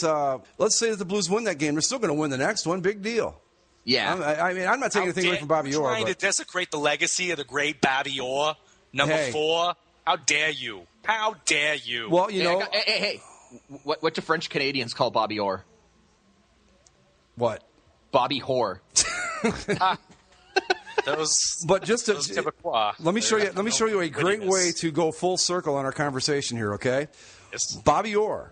G: the Blues win that game, they're still going to win the next one. Big deal.
E: Yeah.
G: I mean, I'm not taking anything away from Bobby Orr.
F: Trying to desecrate the legacy of the great Bobby Orr, number 4. How dare you? How dare you?
G: Well, you know.
E: Hey. What do French Canadians call Bobby Orr?
G: What?
E: Bobby Whore.
G: But just to let me show you a great way to go full circle on our conversation here. Okay.
F: Yes.
G: Bobby Orr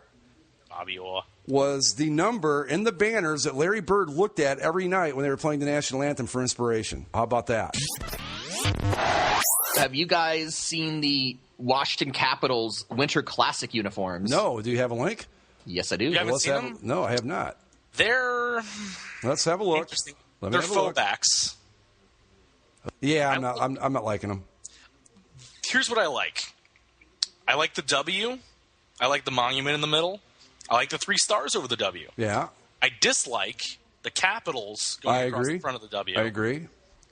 F: was
G: the number in the banners that Larry Bird looked at every night when they were playing the national anthem for inspiration. How about that?
E: Have you guys seen the Washington Capitals Winter Classic uniforms?
G: No. Do you have a link?
E: Yes, I do.
F: You haven't seen them?
G: No, I have not.
F: Let's
G: have a look.
F: Interesting. They're faux backs.
G: Yeah, I'm not liking them.
F: Here's what I like. I like the W. I like the monument in the middle. I like the 3 stars over the W.
G: Yeah.
F: I dislike the Capitals going across the front of the W.
G: I agree.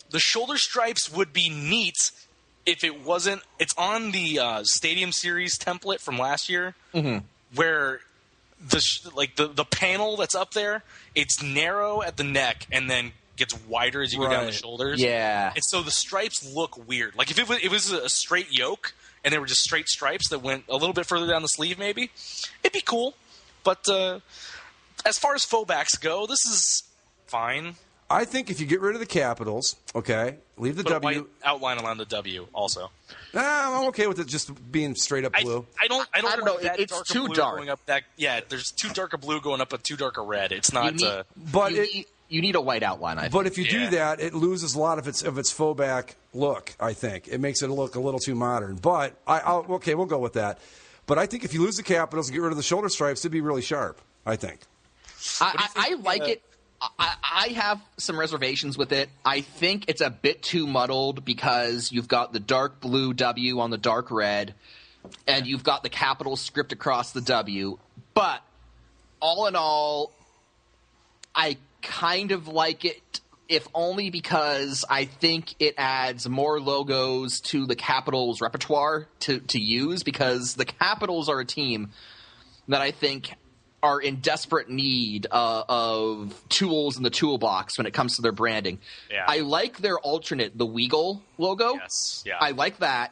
F: The shoulder stripes would be neat if it wasn't. It's on the Stadium Series template from last year, where the panel that's up there, it's narrow at the neck and then gets wider as you go down the shoulders.
E: Yeah,
F: and so the stripes look weird. Like if it was a straight yoke and they were just straight stripes that went a little bit further down the sleeve, maybe it'd be cool. But as far as faux backs go, this is fine.
G: I think if you get rid of the Capitals, okay, leave the
F: Put
G: W.
F: A white outline around the W also.
G: I'm okay with it just being straight up blue.
F: I don't
E: know.
F: It's
E: too dark.
F: Going up there's too dark a blue going up a too dark a red. It's not.
E: You need a white outline. I think.
G: But if you do that, it loses a lot of its faux back look. I think it makes it look a little too modern. But we'll go with that. But I think if you lose the Capitals and get rid of the shoulder stripes, it'd be really sharp. I think.
E: I like it. I have some reservations with it. I think it's a bit too muddled because you've got the dark blue W on the dark red, and you've got the Capitol script across the W. But all in all, I kind of like it, if only because I think it adds more logos to the Capitals' repertoire to use, because the Capitals are a team that I think are in desperate need of tools in the toolbox when it comes to their branding.
F: Yeah.
E: I like their alternate, the Weagle logo.
F: Yes. Yeah.
E: I like that,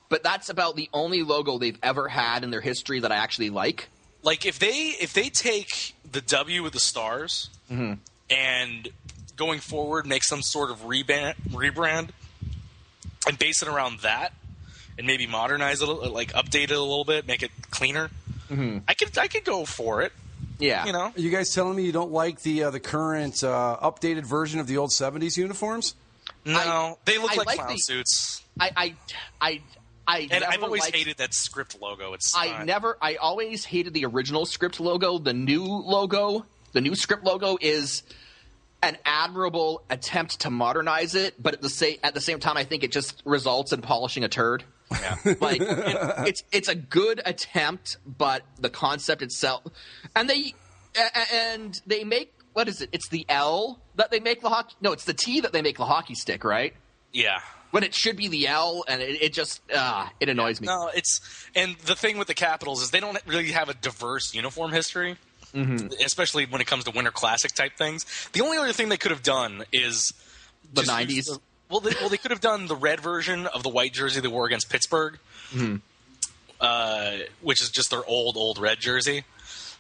E: but that's about the only logo they've ever had in their history that I actually like.
F: Like if they take the W with the stars and going forward make some sort of rebrand, and base it around that, and maybe modernize it, like update it a little bit, make it cleaner. Mm-hmm. I could go for it.
E: Yeah.
F: You know?
G: Are you guys telling me you don't like the current updated version of the old 70s uniforms?
F: No, they look like clown suits.
E: I've
F: always hated that script logo.
E: I always hated the original script logo. The new script logo is an admirable attempt to modernize it, but at the same time, I think it just results in polishing a turd. Yeah. Like it's a good attempt, but the concept itself, and they make, what is it? It's the L that they make the hockey. No, it's the T that they make the hockey stick, right?
F: Yeah.
E: When it should be the L, and it just it annoys me.
F: No, and the thing with the Capitals is they don't really have a diverse uniform history, especially when it comes to Winter Classic type things. The only other thing they could have done is
E: the 90s.
F: They could have done the red version of the white jersey they wore against Pittsburgh, which is just their old red jersey.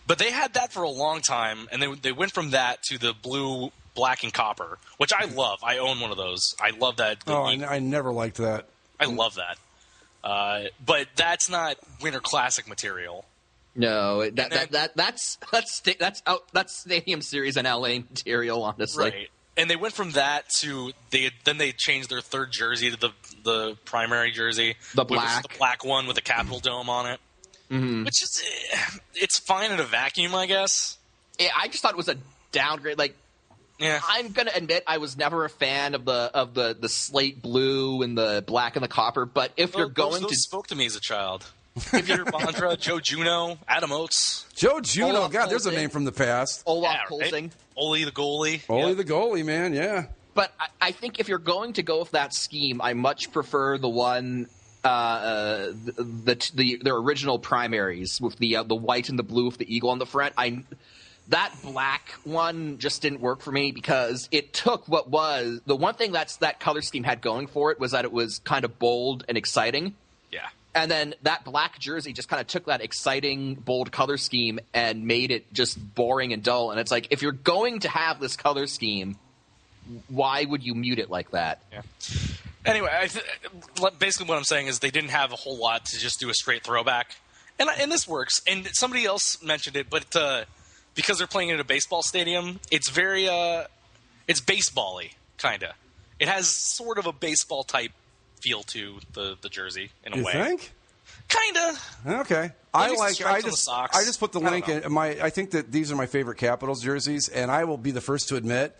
F: But they had that for a long time, and they went from that to the blue, black, and copper, which I love. I own one of those. I love that.
G: I never liked that.
F: I love that. But that's not Winter Classic material.
E: No, that's Stadium Series and LA material, honestly.
F: Right. And they went from that to then they changed their third jersey to the primary jersey,
E: the black
F: one with a Capitol dome on it, which is it's fine in a vacuum, I guess.
E: Yeah, I just thought it was a downgrade. Like, yeah, I'm gonna admit I was never a fan of the slate blue and the black and the copper. But if you're going
F: those
E: to
F: spoke to me as a child. Peter Bondra, Joe Juno, Adam Oates.
G: Joe Juno, Olaf God, there's a name from the past.
E: Olaf Kolzing.
F: Right? Ole the goalie.
G: The goalie, man, yeah.
E: But I think if you're going to go with that scheme, I much prefer the one, their original primaries with the white and the blue with the eagle on the front. That black one just didn't work for me because it took what was the one thing that color scheme had going for it was that it was kind of bold and exciting.
F: Yeah.
E: And then that black jersey just kind of took that exciting, bold color scheme and made it just boring and dull. And it's like, if you're going to have this color scheme, why would you mute it like that?
F: Yeah. Anyway, basically what I'm saying is they didn't have a whole lot to just do a straight throwback. And this works. And somebody else mentioned it, but because they're playing in a baseball stadium, it's very it's baseball-y, kind of. It has sort of a baseball-type feel to the jersey in a way.
G: You think?
F: Kinda.
G: Okay. I just put the link in I think that these are my favorite Capitals jerseys, and I will be the first to admit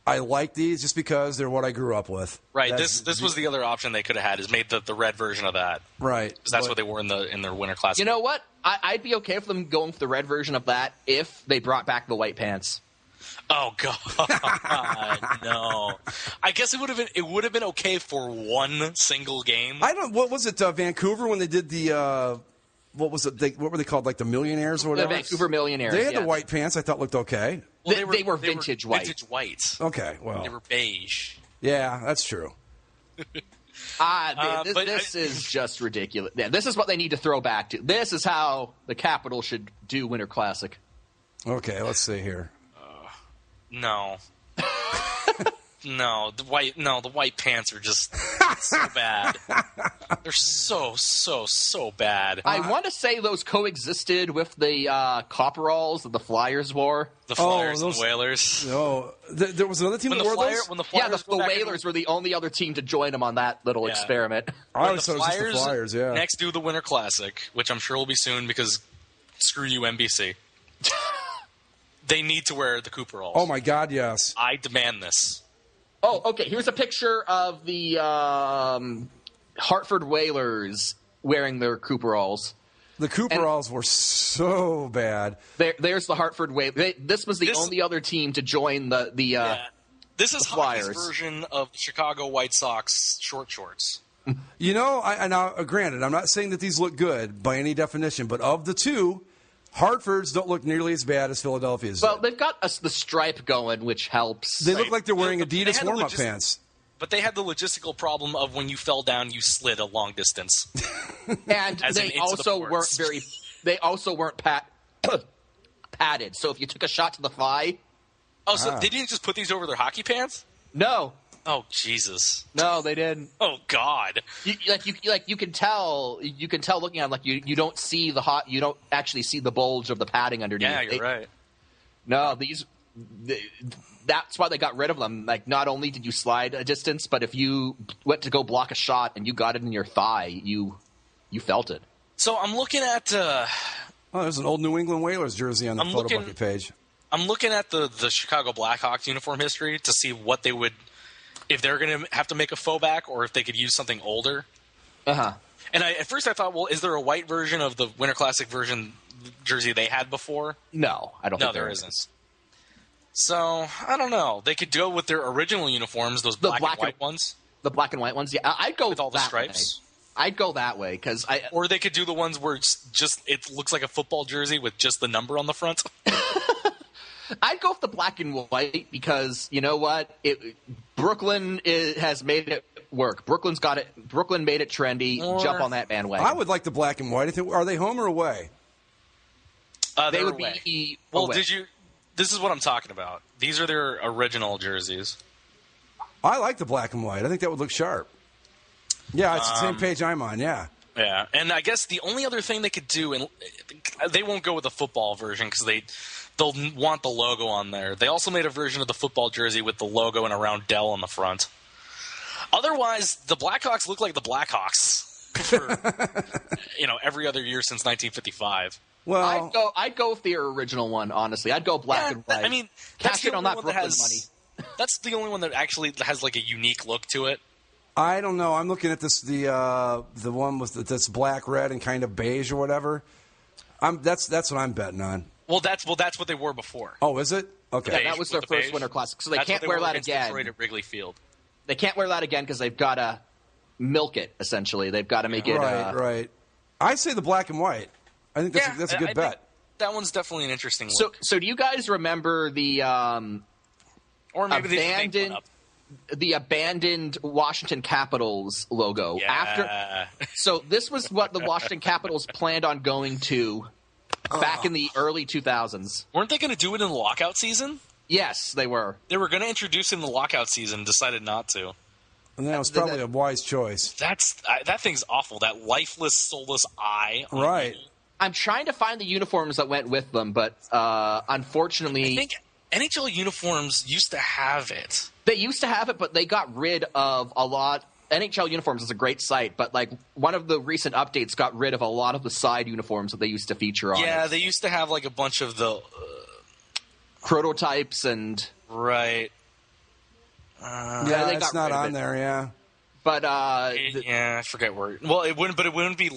G: I like these just because they're what I grew up with.
F: Right. This was the other option they could have had, is made the red version of that.
G: Right.
F: Because that's what they wore in their Winter Classic.
E: You know what? I'd be okay with them going with the red version of that if they brought back the white pants.
F: Oh God, no! I guess it would have been okay for one single game.
G: What was it? Vancouver when they did the what was it? What were they called? Like the Millionaires or whatever.
E: The Vancouver Millionaires.
G: They had the white pants. I thought looked okay.
E: Well, they were vintage white.
F: Vintage white.
G: Okay, well
F: they were beige.
G: Yeah, that's true.
E: This is just ridiculous. Yeah, this is what they need to throw back to. This is how the Capitol should do Winter Classic.
G: Okay, let's see here.
F: No. No, the white pants are just so bad. They're so bad.
E: I want to say those coexisted with the Copperalls that the Flyers wore.
F: The Flyers and the Whalers.
G: No, there was another team that wore those?
E: The Whalers were the only other team to join them on that little experiment.
G: I always thought it was just the Flyers, yeah.
F: Next do the Winter Classic, which I'm sure will be soon because screw you, NBC. They need to wear the Cooperalls.
G: Oh, my God, yes.
F: I demand this.
E: Oh, okay. Here's a picture of the Hartford Whalers wearing their Cooperalls.
G: The Cooperalls were so bad.
E: There's the Hartford Whalers. This was the only other team to join the
F: This is
E: the Flyers.
F: Hockey's version of Chicago White Sox short shorts.
G: You know, now, granted, I'm not saying that these look good by any definition, but of the two, Hartford's don't look nearly as bad as Philadelphia's.
E: Well, they've got the stripe going, which helps.
G: They look like they're wearing Adidas warm-up pants.
F: But they had the logistical problem of when you fell down, you slid a long distance.
E: And they also weren't padded. So if you took a shot to the thigh...
F: Oh, so they didn't just put these over their hockey pants?
E: No.
F: Oh Jesus!
E: No, they didn't.
F: Oh God!
E: You can tell looking at them, you don't see you don't actually see the bulge of the padding underneath.
F: Yeah, you're right.
E: No, that's why they got rid of them. Like, not only did you slide a distance, but if you went to go block a shot and you got it in your thigh, you felt it.
F: So I'm looking at.
G: There's an old New England Whalers jersey on the photo bucket page.
F: I'm looking at the Chicago Blackhawks uniform history to see what they would, if they're going to have to make a faux back or if they could use something older.
E: Uh-huh.
F: And at first I thought, well, is there a white version of the Winter Classic version jersey they had before?
E: No, I don't think
F: there isn't. So, I don't know. They could go with their original uniforms, those black and white ones.
E: The black and white ones, yeah. I'd go
F: with all the stripes.
E: I'd go that way because
F: or they could do the ones where it looks like a football jersey with just the number on the front.
E: I'd go with the black and white because you know what? Brooklyn has made it work. Brooklyn's got it. Brooklyn made it trendy. Jump on that bandwagon.
G: I would like the black and white. Are they home or away?
E: They would
F: away.
E: Be.
F: Well,
E: away.
F: This is what I'm talking about. These are their original jerseys.
G: I like the black and white. I think that would look sharp. Yeah, it's the same page I'm on. Yeah.
F: Yeah, and I guess the only other thing they could do, and they won't go with the football version because they'll want the logo on there. They also made a version of the football jersey with the logo and a round Dell on the front. Otherwise, the Blackhawks look like the Blackhawks for every other year since 1955.
G: Well,
E: I'd go with their original one. Honestly, I'd go black and white.
F: I mean,
E: cash in on that Brooklyn money.
F: That's the only one that actually has like a unique look to it.
G: I don't know. I'm looking at this the one with that's black, red, and kind of beige or whatever. That's what I'm betting on.
F: Well, that's what they wore before.
G: Oh, is it? Okay,
E: yeah, that was their first Winter Classic, so they can't wear that again.
F: Detroit at Wrigley Field.
E: They can't wear that again because they've got to milk it. Essentially, they've got to make it
G: right. I say the black and white. I think that's a good bet.
F: That one's definitely an interesting look.
E: So do you guys remember the
F: or maybe
E: the abandoned Washington Capitals logo?
F: Yeah.
E: So this was what the Washington Capitals planned on going to back in the early 2000s.
F: Weren't they going to do it in the lockout season?
E: Yes, they were.
F: They were going to introduce it in the lockout season, decided not to.
G: And that was probably a wise choice.
F: That thing's awful. That lifeless, soulless eye.
G: Right.
E: I'm trying to find the uniforms that went with them, but unfortunately,
F: I think NHL uniforms used to have it.
E: They used to have it, but they got rid of a lot. NHL Uniforms is a great site, but like one of the recent updates got rid of a lot of the side uniforms that they used to feature on.
F: Yeah, they used to have like a bunch of the
E: prototypes and
F: right.
G: Yeah, it's not on there. Yeah,
E: but
F: I forget where. Well, it wouldn't be.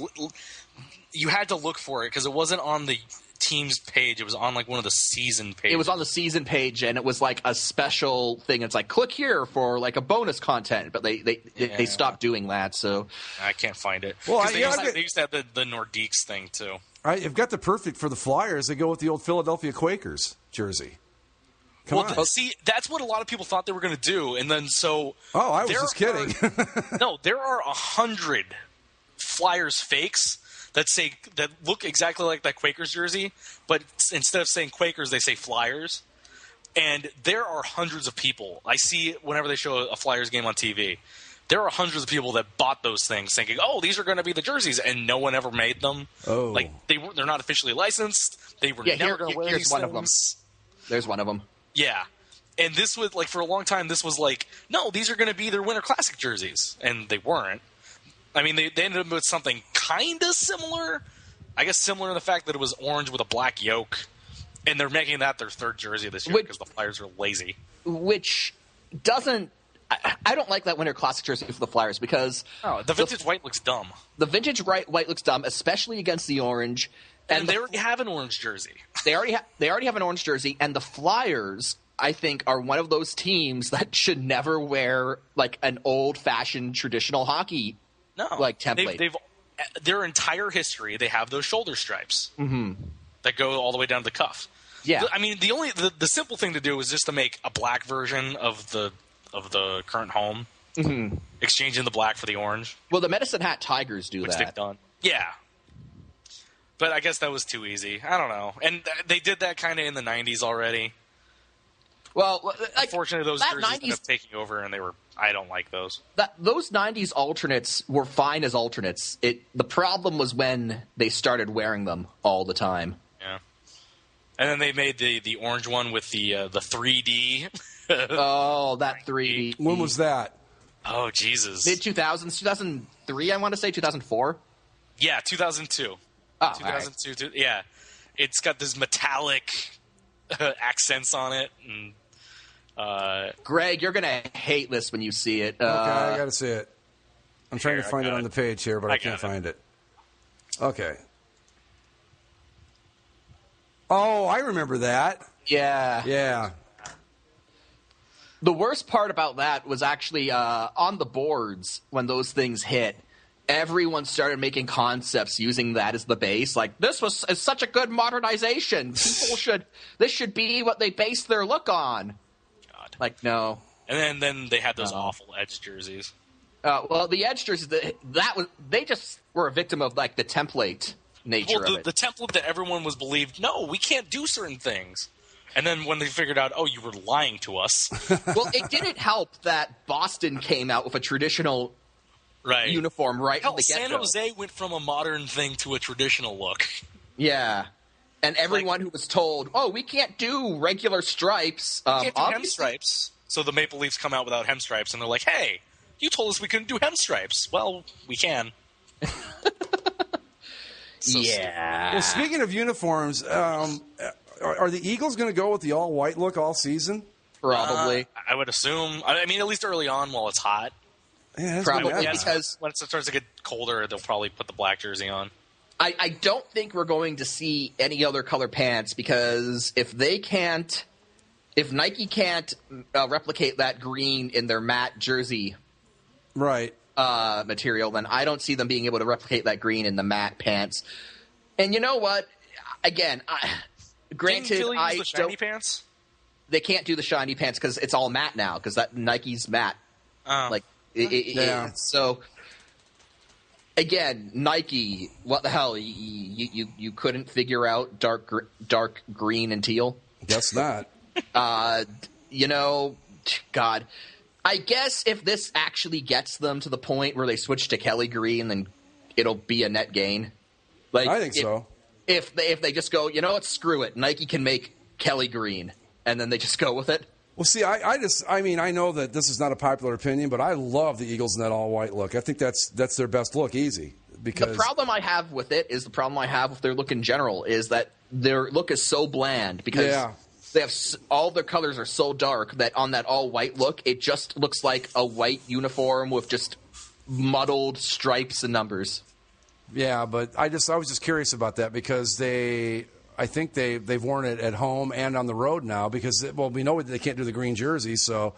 F: You had to look for it because it wasn't on the team's page. It was on like one of the season pages.
E: It was on the season page, and it was like a special thing. It's like click here for like a bonus content, but they stopped doing that. So
F: I can't find it.
G: Well,
F: they used to have the Nordiques thing too.
G: I've got the perfect for the Flyers. They go with the old Philadelphia Quakers jersey. Come on.
F: See, that's what a lot of people thought they were going to do, and then so.
G: Oh, I was just kidding.
F: No, there are 100 Flyers fakes that look exactly like that Quakers jersey, but instead of saying Quakers, they say Flyers. And there are hundreds of people. I see whenever they show a Flyers game on TV, there are hundreds of people that bought those things thinking, oh, these are going to be the jerseys, and no one ever made them.
G: Oh.
F: Like, they're not officially licensed. They were never going to wear these
E: one
F: things.
E: Of them. There's one of them.
F: Yeah. And this was, like, for a long time, this was like, no, these are going to be their Winter Classic jerseys. And they weren't. I mean, they ended up with something kind of similar. I guess similar in the fact that it was orange with a black yoke. And they're making that their third jersey this year because the Flyers are lazy.
E: Which doesn't – I don't like that Winter Classic jersey for the Flyers because –
F: the vintage white looks dumb.
E: The vintage white looks dumb, especially against the orange.
F: And they already have an orange jersey.
E: They already have an orange jersey, and the Flyers, I think, are one of those teams that should never wear like an old-fashioned traditional hockey template.
F: They've their entire history, they have those shoulder stripes that go all the way down to the cuff.
E: Yeah,
F: I mean, the simple thing to do is just to make a black version of the current home, exchanging the black for the orange.
E: Well, the Medicine Hat Tigers do
F: which
E: that.
F: They've done. Yeah. But I guess that was too easy. I don't know. And they did that kind of in the 90s already.
E: Well,
F: unfortunately, those jerseys ended up taking over, and they were I don't like those.
E: Those 90s alternates were fine as alternates. The problem was when they started wearing them all the time.
F: Yeah. And then they made the orange one with the 3D.
E: Oh, that 3D.
G: When was that?
F: Oh, Jesus.
E: Mid-2000s, 2003, I want to say, 2004?
F: Yeah, 2002.
E: Oh,
F: 2002. Right. Yeah. It's got this metallic accents on it. And,
E: Greg, you're going to hate this when you see it.
G: Okay, I got to see it. I'm trying to find it on the page here, but I can't find it. Okay. Oh, I remember that.
E: Yeah.
G: Yeah.
E: The worst part about that was actually on the boards when those things hit. Everyone started making concepts using that as the base. Like, this is such a good modernization. This should be what they base their look on.
F: God.
E: Like, no.
F: And then they had those awful Edge jerseys.
E: Well, the Edge jerseys, they just were a victim of, like, the template nature of it.
F: The template that everyone was believed, no, we can't do certain things. And then when they figured out, oh, you were lying to us.
E: Well, it didn't help that Boston came out with a traditional uniform right from the get-go.
F: San Jose went from a modern thing to a traditional look.
E: Yeah. And everyone who was told, oh, we can't do regular stripes.
F: We can't do hem stripes. So the Maple Leafs come out without hem stripes, and they're like, hey, you told us we couldn't do hem stripes. Well, we can.
E: Yeah.
G: Well, speaking of uniforms, are the Eagles going to go with the all-white look all season?
E: Probably.
F: I would assume. I mean, at least early on while it's hot.
G: Yeah,
E: probably because
F: when it starts to get colder, they'll probably put the black jersey on.
E: I don't think we're going to see any other color pants because if Nike can't replicate that green in their matte jersey material, then I don't see them being able to replicate that green in the matte pants. And you know what? Again, granted,
F: I the shiny pants?
E: They can't do the shiny pants because it's all matte now because that Nike's matte. So again, Nike, what the hell? You couldn't figure out dark green and teal?
G: Guess not.
E: God. I guess if this actually gets them to the point where they switch to Kelly green, then it'll be a net gain.
G: I think so.
E: If they just go, you know what, screw it. Nike can make Kelly green, and then they just go with it.
G: Well, see, I know that this is not a popular opinion, but I love the Eagles in that all-white look. I think that's their best look, easy. Because
E: the problem I have with it is the problem I have with their look in general is that their look is so bland because they have all their colors are so dark that on that all-white look, it just looks like a white uniform with just muddled stripes and numbers.
G: Yeah, but I was just curious about that because I think they've worn it at home and on the road now because, well, we know they can't do the green jersey, so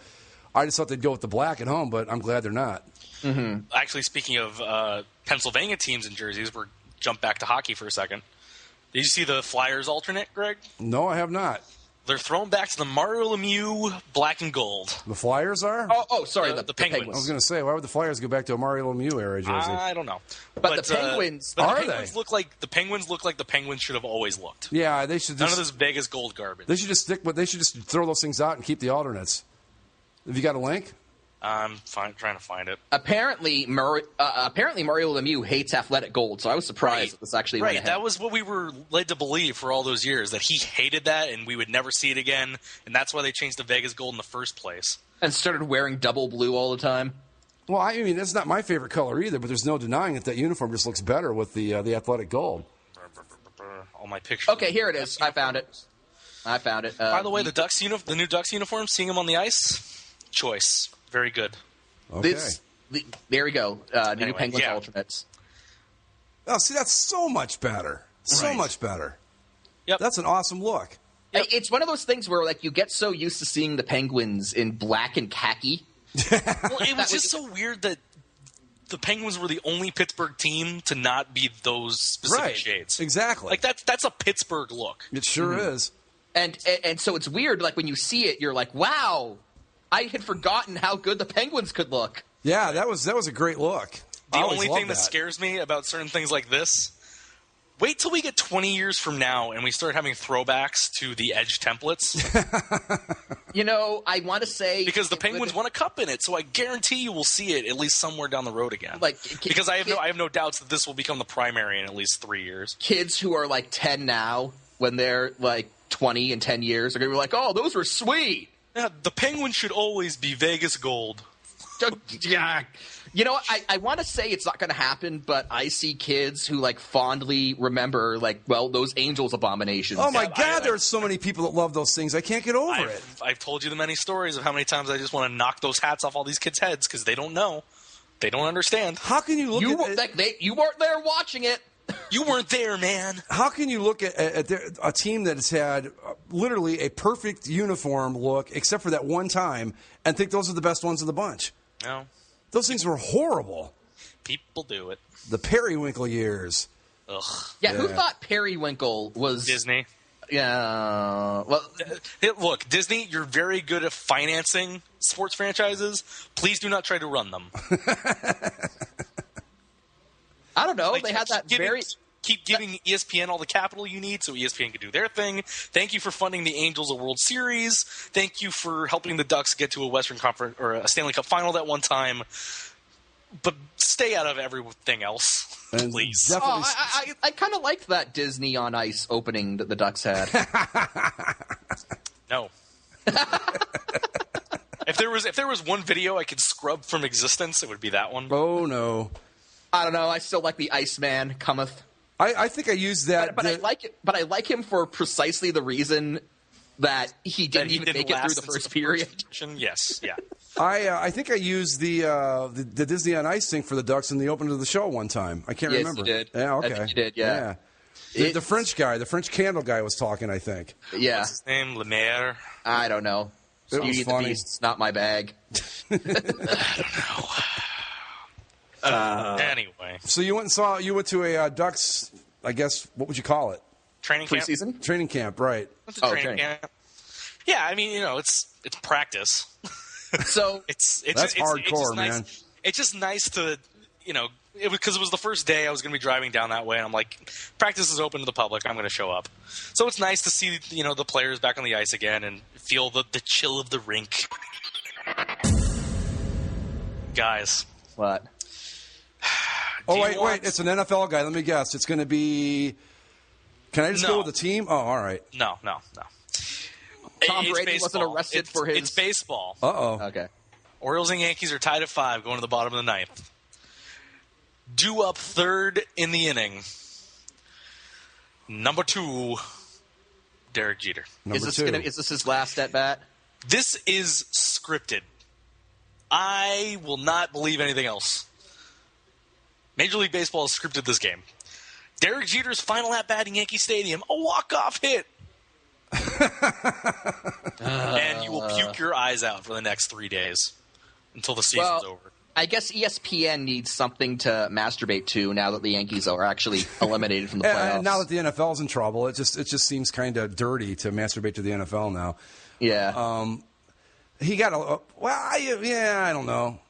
G: I just thought they'd go with the black at home, but I'm glad they're not.
E: Mm-hmm.
F: Actually, speaking of Pennsylvania teams and jerseys, we're jump back to hockey for a second. Did you see the Flyers alternate, Greg?
G: No, I have not.
F: They're thrown back to the Mario Lemieux black and gold.
G: The Flyers are?
E: Oh, sorry, the Penguins.
G: I was going to say, why would the Flyers go back to a Mario Lemieux era jersey?
F: I don't know.
E: But the Penguins,
F: the Penguins look like the Penguins should have always looked.
G: Yeah, they should.
F: None of this Vegas gold garbage.
G: They should just They should just throw those things out and keep the alternates. Have you got a link?
F: I'm trying to find it.
E: Apparently Mario Lemieux hates athletic gold, so I was surprised that this actually went ahead.
F: That was what we were led to believe for all those years, that he hated that and we would never see it again, and that's why they changed to Vegas gold in the first place.
E: And started wearing double blue all the time.
G: Well, I mean, that's not my favorite color either, but there's no denying that uniform just looks better with the athletic gold.
F: All my pictures.
E: Okay, here it is. I found it.
F: By the way, the new Ducks uniform, seeing them on the ice, choice. Very good.
G: Okay.
E: There we go. New Penguins alternates.
G: Oh, see, that's so much better. So much better.
F: Yep.
G: That's an awesome look.
E: Yep. It's one of those things where, like, you get so used to seeing the Penguins in black and khaki.
F: Well, it was just so weird that the Penguins were the only Pittsburgh team to not be those specific shades.
G: Exactly.
F: Like, that's a Pittsburgh look.
G: It sure is.
E: And so it's weird, like, when you see it, you're like, wow, I had forgotten how good the Penguins could look.
G: Yeah, that was a great look.
F: The only thing that scares me about certain things like this, Wait till we get 20 years from now and we start having throwbacks to the Edge templates.
E: I want to say...
F: Because the Penguins won a cup in it, so I guarantee you will see it at least somewhere down the road again. Because I have no doubts that this will become the primary in at least 3 years.
E: Kids who are 10 now, when they're 20 in 10 years, are going to be like, oh, those were sweet.
F: Yeah, the Penguins should always be Vegas gold.
E: Yeah. I want to say it's not going to happen, but I see kids who fondly remember those Angels abominations.
G: Oh my God, there are so many people that love those things. I can't get over it.
F: I've told you the many stories of how many times I just want to knock those hats off all these kids' heads because they don't know, they don't understand.
G: How can you look at it?
E: You weren't there watching it.
F: You weren't there, man.
G: How can you look at a team that has had literally a perfect uniform look, except for that one time, and think those are the best ones of the bunch?
F: No.
G: Those things were horrible.
F: People do it.
G: The Periwinkle years.
F: Ugh.
E: Yeah, who thought Periwinkle was...
F: Disney.
E: Yeah. Well,
F: look, Disney, you're very good at financing sports franchises. Please do not try to run them.
E: I don't know. They had that
F: Keep giving ESPN all the capital you need so ESPN can do their thing. Thank you for funding the Angels a World Series. Thank you for helping the Ducks get to a Western Conference or a Stanley Cup final that one time. But stay out of everything else, please.
E: I kind of liked that Disney on Ice opening that the Ducks had.
F: No. If there was one video I could scrub from existence, it would be that one.
G: Oh no.
E: I don't know. I still like the Iceman cometh.
G: I think I used that.
E: But I like it. But I like him for precisely the reason that he didn't even make it through the first period.
F: Yes, yeah.
G: I think I used the Disney on Ice thing for the Ducks in the opening of the show one time. I can't remember.
E: You did.
G: Yeah, okay.
E: I think you did. Yeah.
G: The French guy, the French candle guy, was talking. I think.
E: Yeah.
F: What's his name? Lemaire.
E: I don't know. Beauty and the Beast. It's not my bag.
F: I don't know. Anyway,
G: so you went to a Ducks, I guess, what would you call it?
F: Training camp.
E: Preseason?
G: Training camp, right.
F: Training camp. Yeah, I mean, it's practice.
E: So
G: that's hardcore, man.
F: It's just nice to, because it was the first day I was going to be driving down that way, and I'm like, practice is open to the public. I'm going to show up. So it's nice to see, the players back on the ice again and feel the chill of the rink. Guys.
E: What?
G: Oh, wait. It's an NFL guy. Let me guess. It's going to be... Can I just go with the team? Oh, all right.
F: No.
E: Tom Brady wasn't arrested for his...
F: It's baseball.
G: Uh-oh.
E: Okay.
F: Orioles and Yankees are tied at 5 going to the bottom of the ninth. Due up third in the inning. Number 2, Derek Jeter.
E: Is this his last at bat?
F: This is scripted. I will not believe anything else. Major League Baseball has scripted this game. Derek Jeter's final at-bat in Yankee Stadium, a walk-off hit. And you will puke your eyes out for the next 3 days until the season's over.
E: I guess ESPN needs something to masturbate to now that the Yankees are actually eliminated from the playoffs.
G: And now that the NFL's in trouble, it just seems kind of dirty to masturbate to the NFL now.
E: Yeah.
G: He got I don't know.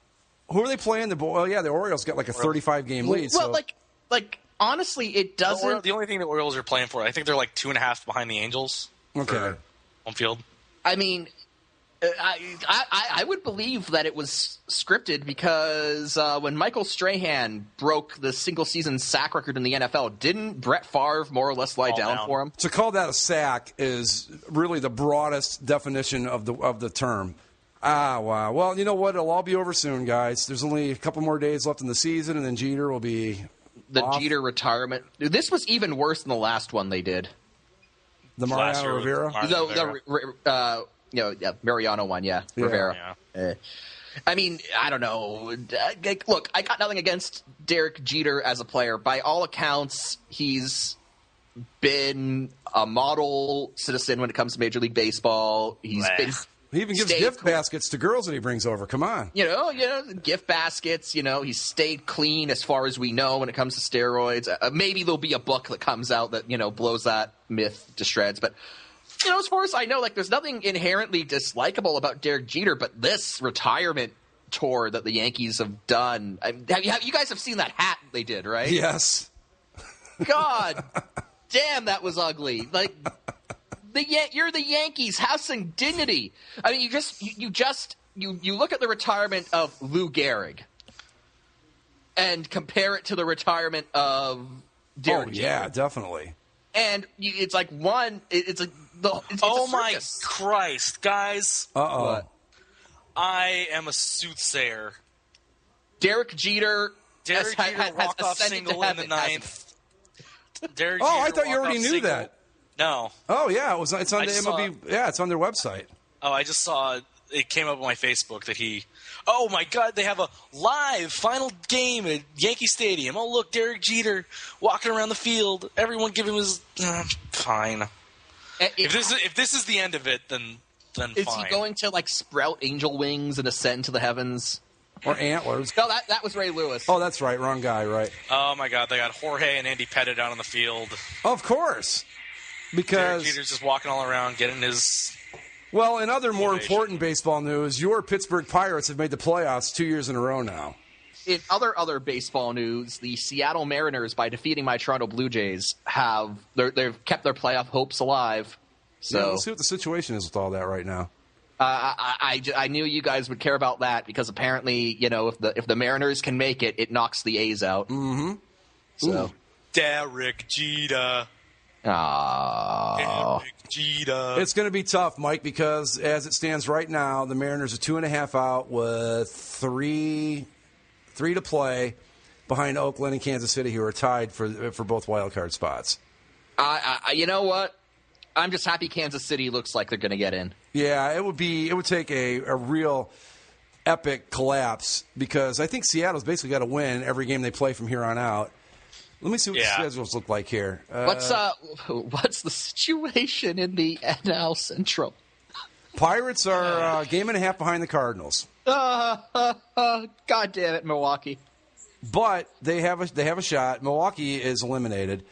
G: Who are they playing? The Orioles got like a 35-game lead.
E: Well, so. Honestly, it doesn't.
F: The only thing the Orioles are playing for, I think they're 2.5 behind the Angels.
G: Okay.
F: Home field.
E: I mean, I would believe that it was scripted because when Michael Strahan broke the single-season sack record in the NFL, didn't Brett Favre more or less lie down for him?
G: To call that a sack is really the broadest definition of the term. Wow. Well, you know what? It'll all be over soon, guys. There's only a couple more days left in the season, and then Jeter will be off.
E: Jeter retirement. This was even worse than the last one they did.
G: The Mariano Rivera?
E: Mariano one, Rivera. Yeah. I mean, I don't know. Look, I got nothing against Derek Jeter as a player. By all accounts, he's been a model citizen when it comes to Major League Baseball. He
G: even gives gift baskets to girls that he brings over. Come on.
E: Gift baskets. He's stayed clean as far as we know when it comes to steroids. Maybe there'll be a book that comes out that, blows that myth to shreds. But, as far as I know, there's nothing inherently dislikable about Derek Jeter, but this retirement tour that the Yankees have done, you guys have seen that hat they did, right?
G: Yes.
E: God damn, that was ugly. Like, you're the Yankees. Have some dignity. I mean, you look at the retirement of Lou Gehrig and compare it to the retirement of Derek Jeter.
G: Yeah, definitely.
E: And it's like one. It's
F: oh my Christ, guys!
G: What?
F: I am a soothsayer.
E: Derek Jeter
F: has walk-off single in the ninth. Derek Jeter
G: I thought you already knew that.
F: No.
G: Oh yeah, it's on the MLB. Yeah, it's on their website.
F: Oh, I just saw it came up on my Facebook that he. Oh my God! They have a live final game at Yankee Stadium. Oh look, Derek Jeter walking around the field. Everyone give him his. Fine. If this is the end of it, then fine.
E: Is he going to like sprout angel wings and ascend to the heavens?
G: Or antlers?
E: No, that was Ray Lewis.
G: Oh, that's right. Wrong guy. Right.
F: Oh my God! They got Jorge and Andy Pettit out on the field.
G: Of course, because
F: Derek Jeter's just walking all around getting his.
G: Well, in other more important baseball news, your Pittsburgh Pirates have made the playoffs 2 years in a row now.
E: In other baseball news, the Seattle Mariners, by defeating my Toronto Blue Jays, they've kept their playoff hopes alive. So
G: yeah, let's see what the situation is with all that right now.
E: I knew you guys would care about that because apparently, if the Mariners can make it, it knocks the A's out.
G: Mm-hmm.
E: So
F: Derek Jeter.
E: Oh.
G: It's going to be tough, Mike, because as it stands right now, the Mariners are 2.5 out with three to play behind Oakland and Kansas City, who are tied for both wild card spots.
E: You know what? I'm just happy Kansas City looks like they're going to get in.
G: Yeah, it would take a real epic collapse because I think Seattle's basically got to win every game they play from here on out. Let me see what the schedules look like here.
E: What's the situation in the NL Central?
G: Pirates are a game and a half behind the Cardinals.
E: God damn it, Milwaukee!
G: But they have a shot. Milwaukee is eliminated,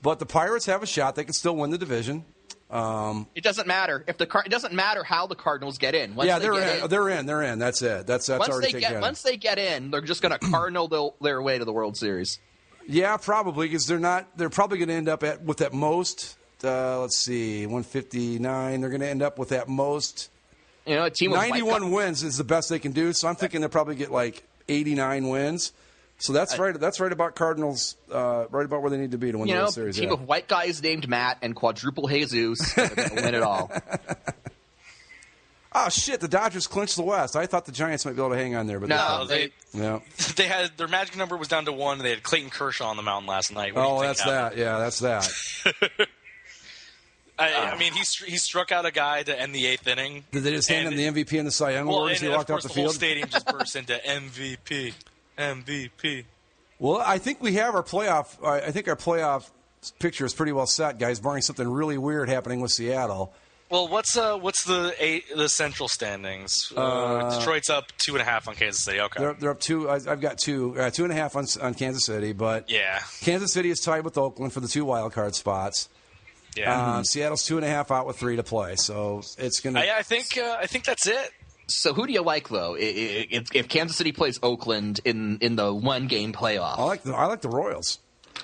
G: but the Pirates have a shot. They can still win the division.
E: It doesn't matter it doesn't matter how the Cardinals get in.
G: They're in. That's it. That's already taken care of.
E: Once they get in, they're just going to Cardinal their way to the World Series.
G: Yeah, probably because they're probably going to end up with at most. Let's see, 159. They're going to end up with at most.
E: A team of
G: 91 wins is the best they can do. So I'm thinking they'll probably get like 89 wins. So that's right. That's right about Cardinals. Right about where they need to be to win the World Series.
E: A team of white guys named Matt and quadruple Jesus. They're going to win it all.
G: Oh shit! The Dodgers clinched the West. I thought the Giants might be able to hang on there, but
F: they had their magic number was down to 1. They had Clayton Kershaw on the mound last night.
G: That's that. Yeah, that's that.
F: I mean, he struck out a guy to end the 8th inning.
G: Did they just hand him the MVP and the Cy Young Award as he walked off the field?
F: The whole stadium just burst into MVP.
G: Well, I think we have our playoff. I think our playoff picture is pretty well set, guys. Barring something really weird happening with Seattle.
F: Well, what's the central standings? Detroit's up 2.5 on Kansas City. Okay,
G: they're up 2. I've got 2.5 on Kansas City, but
F: yeah,
G: Kansas City is tied with Oakland for the 2 wild card spots.
F: Yeah,
G: Seattle's 2.5 out with 3 to play, so it's gonna.
F: I think that's it.
E: So who do you like though? If Kansas City plays Oakland in the 1-game playoff,
G: I like the Royals.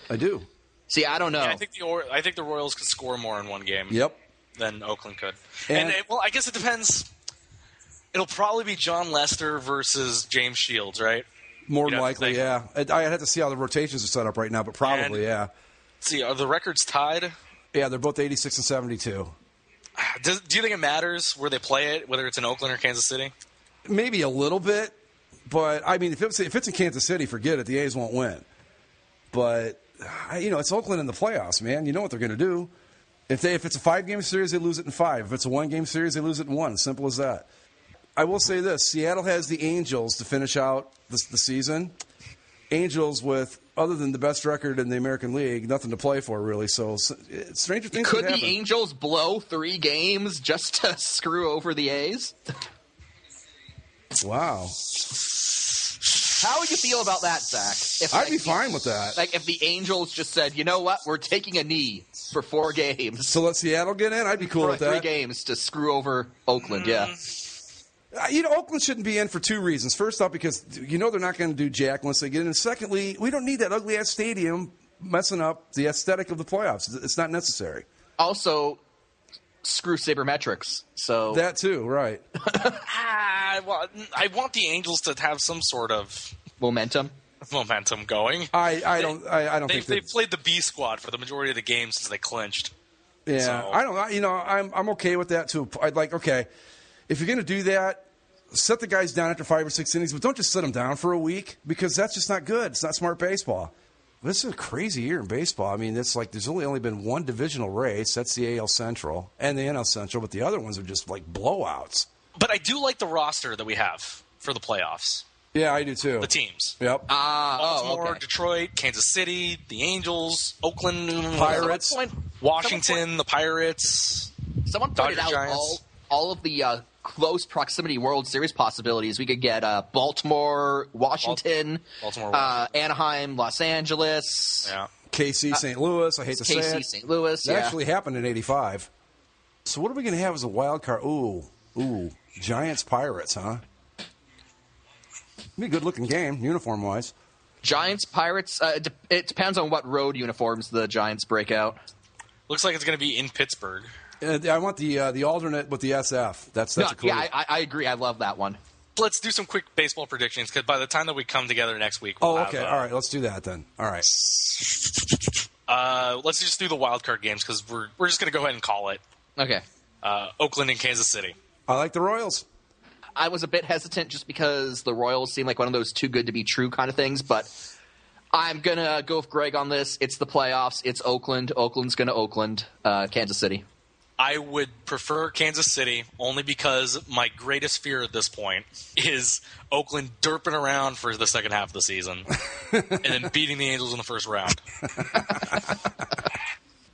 G: I do.
E: See, I don't know.
F: Yeah, I think the Royals could score more in 1 game.
G: Yep.
F: Than Oakland could. I guess it depends. It'll probably be John Lester versus James Shields, right?
G: More than likely, yeah. I'd have to see how the rotations are set up right now, but probably, yeah.
F: See, are the records tied?
G: Yeah, they're both 86 and 72.
F: Do you think it matters where they play it, whether it's in Oakland or Kansas City?
G: Maybe a little bit, but I mean, if it's in Kansas City, forget it. The A's won't win. But it's Oakland in the playoffs, man. You know what they're going to do. If it's a 5-game series, they lose it in 5. If it's a 1-game series, they lose it in 1. Simple as that. I will say this: Seattle has the Angels to finish out the season. Angels with, other than the best record in the American League, nothing to play for really. So stranger things could happen.
E: Could the Angels blow 3 games just to screw over the A's?
G: Wow.
E: How would you feel about that, Zach?
G: I'd be fine with that.
E: Like if the Angels just said, you know what, we're taking a knee for 4 games.
G: So let Seattle get in? I'd be cool with that.
E: 3 games to screw over Oakland, yeah.
G: Oakland shouldn't be in for 2 reasons. First off, because they're not going to do jack once they get in. And secondly, we don't need that ugly-ass stadium messing up the aesthetic of the playoffs. It's not necessary.
E: Also, screw sabermetrics. So
G: that too, right?
F: Well, I want the Angels to have some sort of
E: momentum
F: going.
G: I don't think
F: they've played the B squad for the majority of the games since they clinched.
G: Yeah,
F: so.
G: I don't. You know, I'm okay with that too. I'd like if you're going to do that, set the guys down after 5 or 6 innings, but don't just sit them down for a week because that's just not good. It's not smart baseball. This is a crazy year in baseball. I mean, it's like there's only been one divisional race. That's the AL Central and the NL Central, but the other ones are just like blowouts.
F: But I do like the roster that we have for the playoffs.
G: Yeah, I do too.
F: The teams.
G: Yep.
F: Baltimore, Detroit, Kansas City, the Angels, Oakland,
G: Pirates,
F: Washington, the Pirates.
E: Someone pointed out all of the close proximity World Series possibilities. We could get Baltimore, Washington, Anaheim, Los Angeles.
F: Yeah.
G: KC, St. Louis. I hate to say it.
E: KC, St. Louis.
G: That actually happened in '85. So what are we going to have as a wild card? Ooh, Giants, Pirates, huh? Be a good-looking game, uniform-wise.
E: Giants, Pirates. It depends on what road uniforms the Giants break out.
F: Looks like it's going to be in Pittsburgh.
G: I want the alternate with the SF. That's a cool.
E: Yeah, I agree. I love that one.
F: Let's do some quick baseball predictions because by the time that we come together next week,
G: we'll okay. All right, let's do that then. All right.
F: Let's just do the wild card games because we're just going to go ahead and call it.
E: Okay.
F: Oakland and Kansas City.
G: I like the Royals.
E: I was a bit hesitant just because the Royals seem like one of those too good to be true kind of things, but I'm going to go with Greg on this. It's the playoffs. It's Oakland. Oakland's going to Oakland. Kansas City.
F: I would prefer Kansas City only because my greatest fear at this point is Oakland derping around for the second half of the season and then beating the Angels in the first round.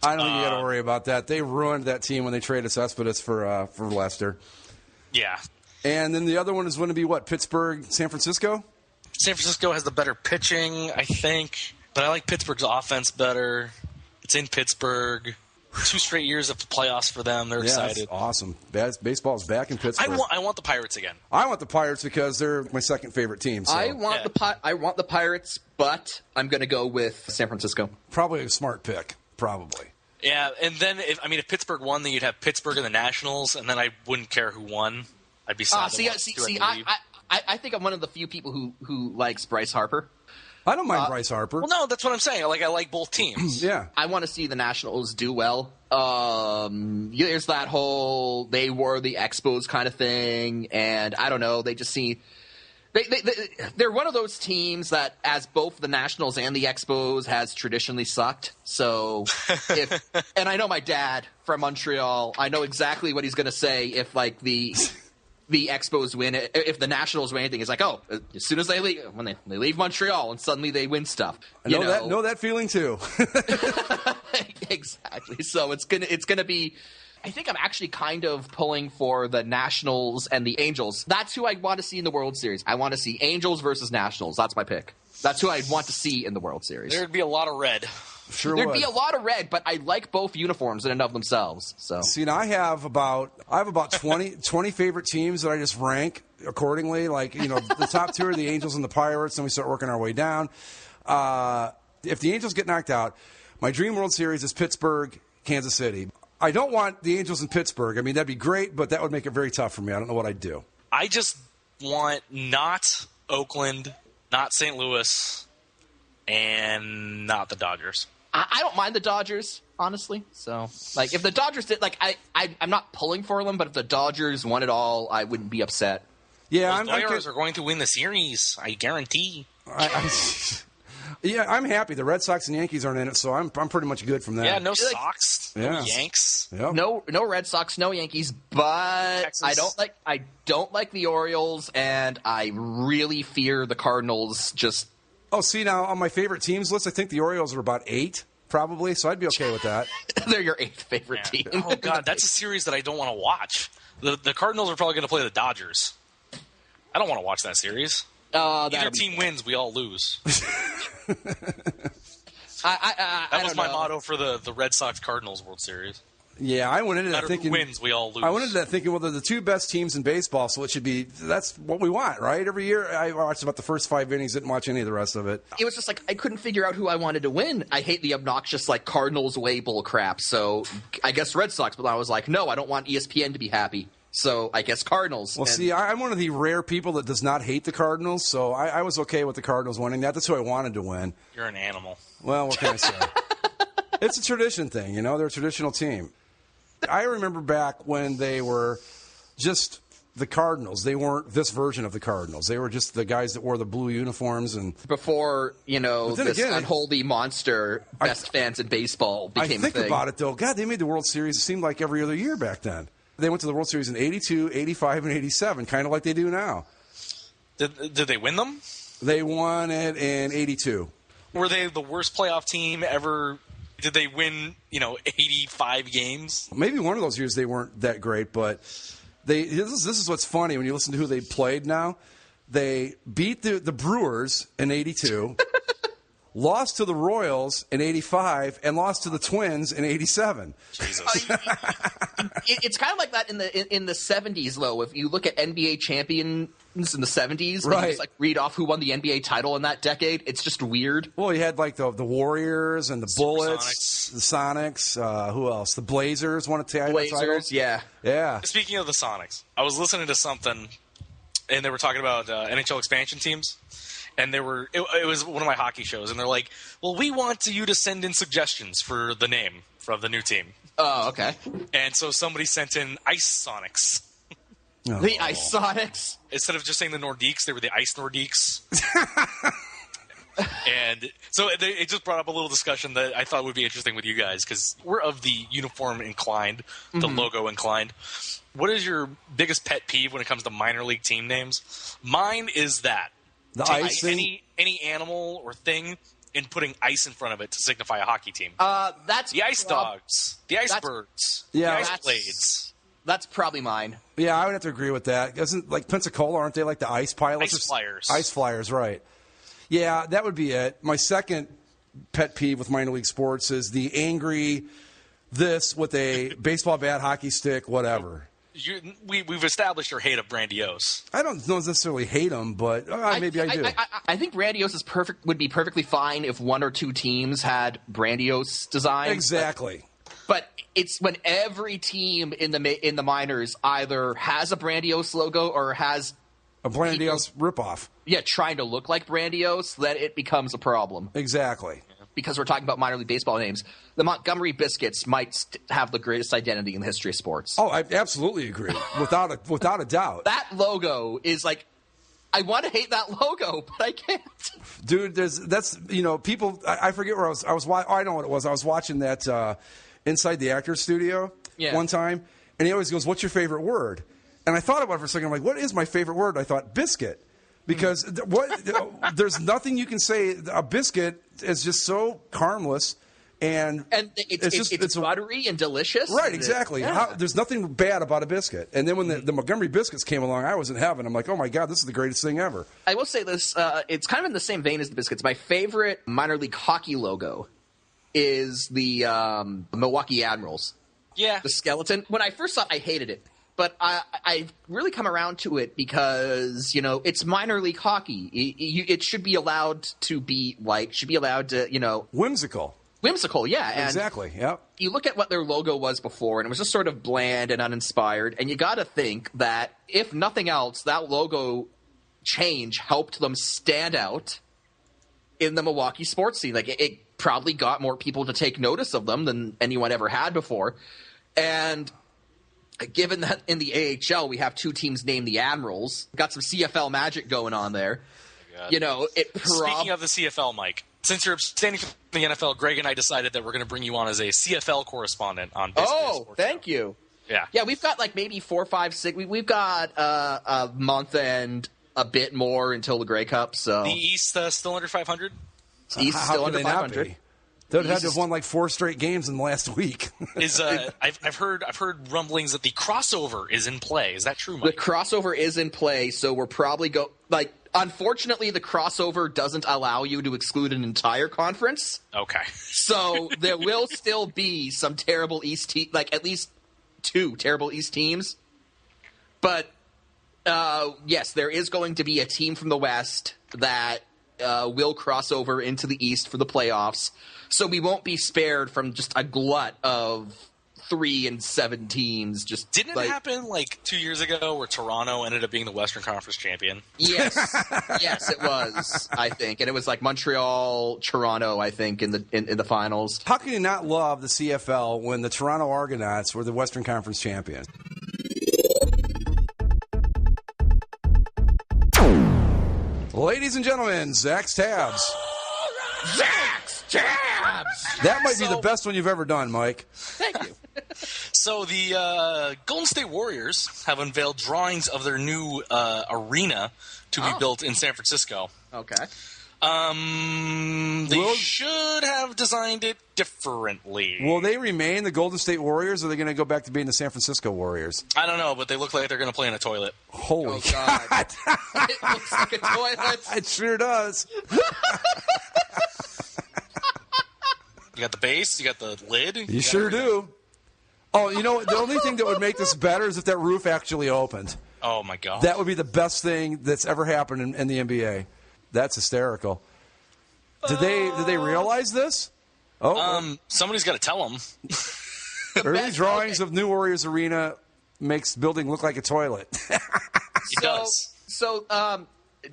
G: I don't think you got to worry about that. They ruined that team when they traded Cespedes for Lester.
F: Yeah.
G: And then the other one is going to be what? Pittsburgh, San Francisco?
F: San Francisco has the better pitching, I think. But I like Pittsburgh's offense better. It's in Pittsburgh. 2 straight years of the playoffs for them. They're excited.
G: That's awesome. Baseball's back in Pittsburgh.
F: I want the Pirates again.
G: I want the Pirates because they're my second favorite team. So.
E: I want the Pirates, but I'm going to go with San Francisco.
G: Probably a smart pick. Probably.
F: Yeah, and then if Pittsburgh won, then you'd have Pittsburgh and the Nationals, and then I wouldn't care who won. I'd be sad.
E: I think I'm one of the few people who likes Bryce Harper.
G: I don't mind Bryce Harper.
F: Well, no, that's what I'm saying. I like both teams.
G: Yeah.
E: I want to see the Nationals do well. There's that whole they were the Expos kind of thing, and I don't know. They just seem they're one of those teams that, as both the Nationals and the Expos, has traditionally sucked. So, and I know my dad from Montreal. I know exactly what he's going to say if the Expos win, if the Nationals win anything, it's like, oh, as soon as they leave, when they leave Montreal and suddenly they win stuff.
G: I know that feeling too.
E: Exactly. So it's gonna be. I think I'm actually kind of pulling for the Nationals and the Angels. That's who I want to see in the World Series. I want to see Angels versus Nationals. That's my pick. That's who I'd want to see in the World Series.
F: There'd be a lot of red.
E: There'd be a lot of red, but I like both uniforms in and of themselves. So
G: see, now I have about 20 favorite teams that I just rank accordingly. Like, the top 2 are the Angels and the Pirates, and we start working our way down. If the Angels get knocked out, my dream World Series is Pittsburgh, Kansas City. I don't want the Angels in Pittsburgh. I mean, that'd be great, but that would make it very tough for me. I don't know what I'd do.
F: I just want not Oakland, not St. Louis, and not the Dodgers.
E: I don't mind the Dodgers, honestly. So, if the Dodgers did, I'm not pulling for them, but if the Dodgers won it all, I wouldn't be upset.
F: Yeah, the Dodgers are going to win the series. I guarantee.
G: Yeah, I'm happy. The Red Sox and Yankees aren't in it, so I'm pretty much good from that.
F: Yeah, no Sox, no Yanks,
G: yep.
E: no Red Sox, no Yankees. But Texas. I don't like the Orioles, and I really fear the Cardinals.
G: Oh, see, now on my favorite teams list, I think the Orioles are about 8, probably, so I'd be okay with that.
E: They're your 8th favorite team.
F: Oh, God, that's a series that I don't want to watch. The Cardinals are probably going to play the Dodgers. I don't want to watch that series. Either team wins, we all lose.
E: That
F: was my motto for the Red Sox-Cardinals World Series.
G: Yeah, I went into that thinking
F: who wins, we all lose.
G: I went into that thinking, well, they're the two best teams in baseball, so that's what we want, right? Every year, I watched about the first 5 innings, didn't watch any of the rest of it.
E: It was just like I couldn't figure out who I wanted to win. I hate the obnoxious like Cardinals way bull crap, so I guess Red Sox. But I was like, no, I don't want ESPN to be happy, so I guess Cardinals.
G: Well, see, I'm one of the rare people that does not hate the Cardinals, so I was okay with the Cardinals winning. That's who I wanted to win.
F: You're an animal.
G: Well, what can I say? It's a tradition thing, they're a traditional team. I remember back when they were just the Cardinals. They weren't this version of the Cardinals. They were just the guys that wore the blue uniforms. And
E: before, this unholy monster, best fans in baseball became a thing.
G: I think about it, though. God, they made the World Series, it seemed like every other year back then. They went to the World Series in 82, 85, and 87, kind of like they do now.
F: Did they win them?
G: They won it in 82.
F: Were they the worst playoff team ever? Did they win, 85 games?
G: Maybe one of those years they weren't that great, but this is what's funny when you listen to who they played now. They beat the Brewers in 82, lost to the Royals in 85, and lost to the Twins in 87.
F: Jesus.
E: It's kind of like that in the 70s, though. If you look at NBA champions in the 70s,
G: right.
E: You just read off who won the NBA title in that decade. It's just weird.
G: Well, you had the Warriors and the Bullets, the Sonics. Who else? The Blazers won a title.
E: Blazers, yeah.
F: Speaking of the Sonics, I was listening to something, and they were talking about NHL expansion teams. And it was one of my hockey shows, and they're like, well, we want you to send in suggestions for the name of the new team.
E: Oh, okay.
F: And so somebody sent in Ice Sonics.
E: Oh. The Ice Sonics?
F: Instead of just saying the Nordiques, they were the Ice Nordiques. And so it just brought up a little discussion that I thought would be interesting with you guys, because we're of the uniform inclined, the logo inclined. What is your biggest pet peeve when it comes to minor league team names? Mine is that.
G: The ice
F: any animal or thing and putting ice in front of it to signify a hockey team.
E: That's
F: the Ice Dogs, the Icebergs, the Ice Blades.
E: That's probably mine.
G: Yeah, I would have to agree with that. Isn't Pensacola, aren't they like the Ice Pilots?
F: Ice Flyers.
G: Ice Flyers, right. Yeah, that would be it. My second pet peeve with minor league sports is the angry this with a baseball bat, hockey stick, whatever.
F: We've established your hate of Grandiose.
G: I don't necessarily hate them, but maybe I do.
E: I think Grandiose would be perfectly fine if one or two teams had Grandiose designs.
G: Exactly.
E: But it's when every team in the minors either has a Grandiose logo or has
G: a Grandiose ripoff.
E: Yeah, trying to look like Grandiose, that it becomes a problem.
G: Exactly.
E: Because we're talking about minor league baseball names. The Montgomery Biscuits might have the greatest identity in the history of sports.
G: Oh, I absolutely agree. without a doubt.
E: That logo is I want to hate that logo, but I can't.
G: Dude, people, I forget where I was watching. I know what it was. I was watching that Inside the Actors Studio one time, and he always goes, "What's your favorite word?" And I thought about it for a second. I'm like, what is my favorite word? I thought, biscuit. Because there's nothing you can say. A biscuit is just so harmless, and it's
E: buttery and delicious.
G: Right, exactly.
E: Yeah.
G: There's nothing bad about a biscuit. And then when the Montgomery Biscuits came along, I was in heaven. I'm like, oh my God, this is the greatest thing ever.
E: I will say this: it's kind of in the same vein as the biscuits. My favorite minor league hockey logo is the Milwaukee Admirals.
F: Yeah,
E: the skeleton. When I first saw it, I hated it. But I've really come around to it because, it's minor league hockey. It should be allowed to be
G: whimsical.
E: Whimsical, yeah. And
G: exactly, yep.
E: You look at what their logo was before, and it was just sort of bland and uninspired. And you got to think that, if nothing else, that logo change helped them stand out in the Milwaukee sports scene. It probably got more people to take notice of them than anyone ever had before. And given that in the AHL we have two teams named the Admirals, got some CFL magic going on there.
F: Speaking of the CFL, Mike, since you're standing for the NFL, Greg and I decided that we're going to bring you on as a CFL correspondent on Basically a Sports
E: thank
F: Show.
E: you.
F: Yeah,
E: we've got maybe 4, 5, 6. We've got a month and a bit more until the Grey Cup. So
F: the East still under 500.
E: East still under 500.
G: They'd had to have won 4 straight games in the last week.
F: I've heard rumblings that the crossover is in play. Is that true, Mike?
E: The crossover is in play, so we're probably Unfortunately, the crossover doesn't allow you to exclude an entire conference.
F: Okay.
E: So there will still be some terrible East teams, like at least 2 terrible East teams. But, yes, there is going to be a team from the West that will cross over into the East for the playoffs. So we won't be spared from just a glut of 3 and 7 teams. Just
F: didn't it happen like 2 years ago where Toronto ended up being the Western Conference champion?
E: Yes, yes, it was. I think, and it was like Montreal, Toronto. I think in the finals.
G: How can you not love the CFL when the Toronto Argonauts were the Western Conference champion? Ladies and gentlemen, Zach's Tabs.
E: Zach's Tabs.
G: That might be the best one you've ever done, Mike.
E: Thank you.
F: So the Golden State Warriors have unveiled drawings of their new arena to be built in San Francisco.
E: Okay.
F: They should have designed it differently.
G: Will they remain the Golden State Warriors, or are they going to go back to being the San Francisco Warriors?
F: I don't know, but they look like they're going to play in a toilet.
G: Holy
E: God. It looks like a toilet.
G: It sure does.
F: You got the base, you got the lid.
G: You sure do. Oh, you know, the only thing that would make this better is if that roof actually opened.
F: Oh, my God.
G: That would be the best thing that's ever happened in the NBA. That's hysterical. Did they realize this?
F: Somebody's got to tell them.
G: Early drawings of New Warriors Arena makes building look like a toilet.
F: It does.
E: So,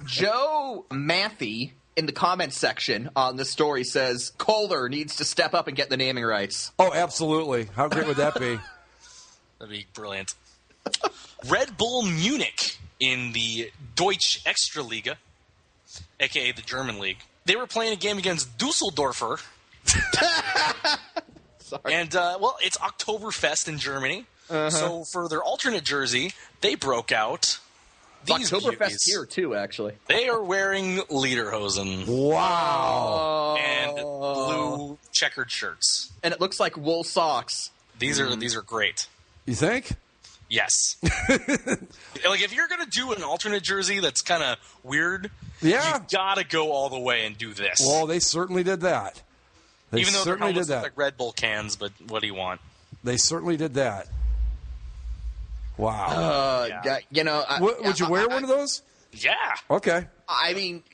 E: Joe Matthew in the comments section on this story says Kohler needs to step up and get the naming rights.
G: Oh, absolutely. How great would that be?
F: That'd be brilliant. Red Bull Munich in the Deutsche Extraliga, a.k.a. the German league. They were playing a game against Dusseldorfer.
E: Sorry.
F: And, it's Oktoberfest in Germany. Uh-huh. So for their alternate jersey, they broke out these
E: Oktoberfest
F: beauties.
E: here, too, actually.
F: They are wearing lederhosen.
G: Wow.
F: And blue checkered shirts.
E: And it looks like wool socks.
F: These are great.
G: You think?
F: Yes. Like, if you're going to do an alternate jersey that's kind of weird, you got to go all the way and do this.
G: Well, they certainly did that.
F: Even though they're almost like Red Bull cans, but what do you want?
G: They certainly did that. Wow. Would you wear one of those?
F: Yeah.
G: Okay.
E: I mean,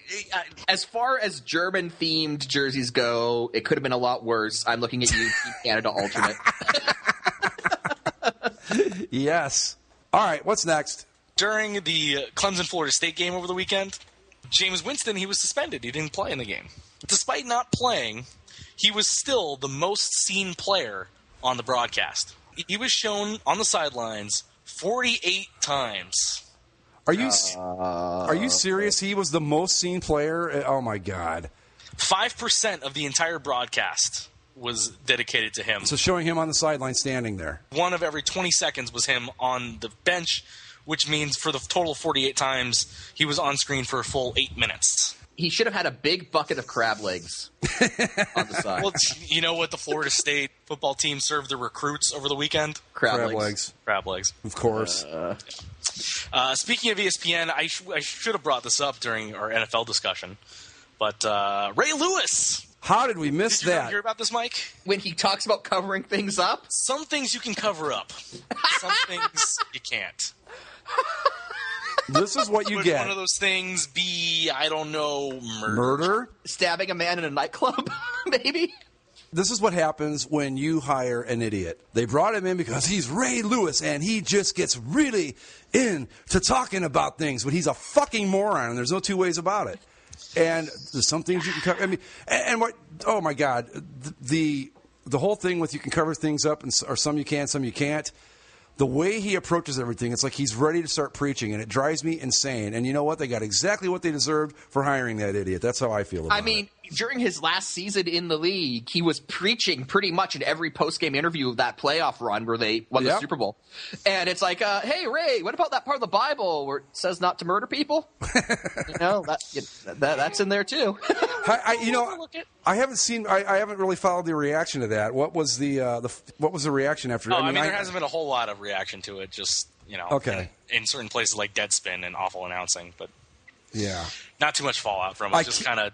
E: as far as German-themed jerseys go, it could have been a lot worse. I'm looking at you, Team Canada alternate.
G: Yes. All right, what's next?
F: During the Clemson-Florida State game over the weekend, Jameis Winston, he was suspended. He didn't play in the game. Despite not playing, he was still the most seen player on the broadcast. He was shown on the sidelines 48 times.
G: Are you serious? He was the most seen player? Oh, my God.
F: 5% of the entire broadcast was dedicated to him.
G: So showing him on the sideline standing there.
F: One of every 20 seconds was him on the bench, which means for the total 48 times, he was on screen for a full 8 minutes.
E: He should have had a big bucket of crab legs on the side.
F: Well, you know what the Florida State football team served their recruits over the weekend?
E: Crab legs.
F: Crab legs.
G: Of course.
F: Speaking of ESPN, I should have brought this up during our NFL discussion, but Ray Lewis.
G: How did we miss
F: Did you
G: that?
F: ever hear about this, Mike?
E: When he talks about covering things up?
F: Some things you can cover up. Some things you can't.
G: This is what you
F: Would
G: get.
F: one of those things be, I don't know,
G: Murder?
E: Stabbing a man in a nightclub, maybe?
G: This is what happens when you hire an idiot. They brought him in because he's Ray Lewis, and he just gets really into talking about things, but he's a fucking moron, and there's no two ways about it. And there's some things you can cover. I mean, and what? Oh my God, the whole thing with you can cover things up, or some you can, some you can't. The way he approaches everything, it's like he's ready to start preaching, and it drives me insane. And you know what? They got exactly what they deserved for hiring that idiot. That's how I feel about it.
E: I mean, during his last season in the league, he was preaching pretty much in every post-game interview of that playoff run where they won the Super Bowl. And it's like, hey, Ray, what about that part of the Bible where it says not to murder people? That's in there too.
G: I haven't really followed the reaction to that. What was the reaction after?
F: I mean, there hasn't been a whole lot of reaction to it. Just
G: okay.
F: in certain places like Deadspin and awful announcing, but
G: Yeah.
F: Not too much fallout from it. Just kind of,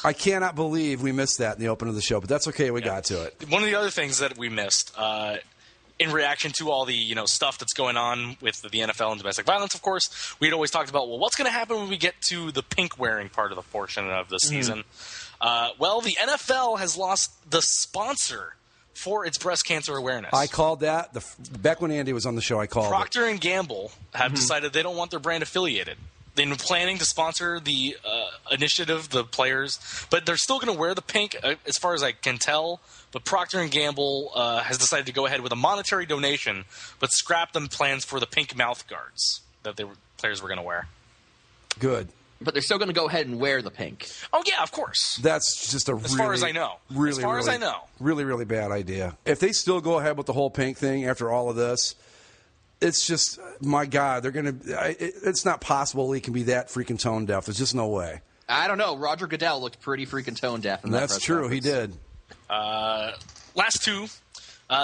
G: I cannot believe we missed that in the open of the show, but that's okay. We got to it.
F: One of the other things that we missed, in reaction to all the stuff that's going on with the NFL and domestic violence, of course, we'd always talked about, well, what's going to happen when we get to the pink wearing part of the portion of the season? Well, the NFL has lost the sponsor for its breast cancer awareness.
G: I called that back when Andy was on the show. I called
F: Procter and Gamble have decided they don't want their brand affiliated. They've been planning to sponsor the initiative, the players, but they're still going to wear the pink, as far as I can tell. But Procter and Gamble has decided to go ahead with a monetary donation, but scrap them plans for the pink mouth guards that the players were going to wear.
G: Good.
E: But they're still going to go ahead and wear the pink.
F: Oh yeah, of course.
G: That's just
F: as far as I know.
G: As
F: far as I know,
G: really, really bad idea. If they still go ahead with the whole pink thing after all of this. It's just, my God, they're going to. It's not possible he can be that freaking tone deaf. There's just no way.
E: I don't know. Roger Goodell looked pretty freaking tone deaf in that
G: That's true.
E: conference.
G: He did.
F: Last two.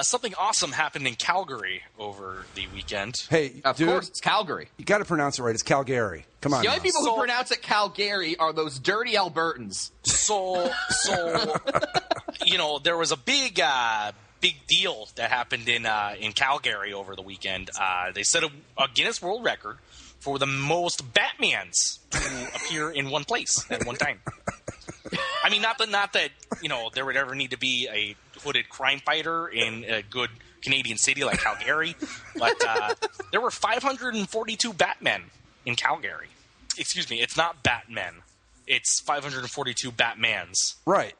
F: Something awesome happened in Calgary over the weekend.
G: Hey,
E: of course, it's Calgary.
G: You got to pronounce it right. It's Calgary. Come on.
E: The only people who pronounce it Calgary are those dirty Albertans.
F: So there was a big deal that happened in Calgary over the weekend. They set a Guinness World Record for the most Batmans to appear in one place at one time. I mean, not that there would ever need to be a hooded crime fighter in a good Canadian city like Calgary, but there were 542 Batmen in Calgary. Excuse me, it's not Batmen. It's 542 Batmans.
G: Right.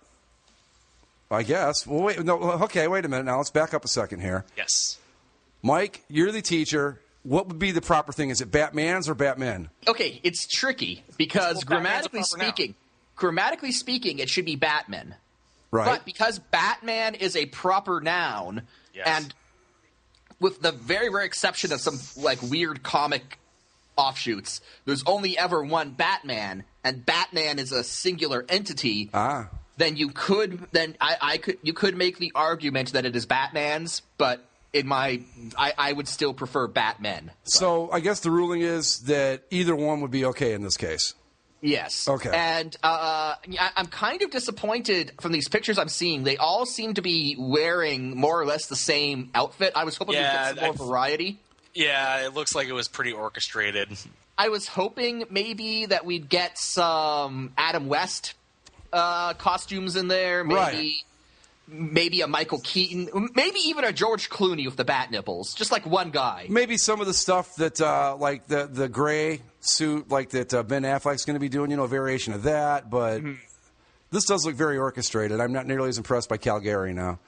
G: I guess. Well, wait. No. Okay. Wait a minute. Now let's back up a second here.
F: Yes.
G: Mike, you're the teacher. What would be the proper thing? Is it Batmans or Batmen?
E: Okay, it's tricky because grammatically speaking, it should be Batman.
G: Right.
E: But because Batman is a proper noun, and with the very rare exception of some like weird comic offshoots, there's only ever one Batman, and Batman is a singular entity. Then you could make the argument that it is Batman's, but I would still prefer Batman.
G: So I guess the ruling is that either one would be okay in this case.
E: Yes.
G: Okay.
E: And I'm kind of disappointed from these pictures I'm seeing. They all seem to be wearing more or less the same outfit. I was hoping we'd get some more variety.
F: Yeah, it looks like it was pretty orchestrated.
E: I was hoping maybe that we'd get some Adam West costumes in there. Maybe a Michael Keaton. Maybe even a George Clooney with the bat nipples. Just like one guy.
G: Maybe some of the stuff that like the gray suit like that Ben Affleck's going to be doing, a variation of that. But this does look very orchestrated. I'm not nearly as impressed by Calgary now.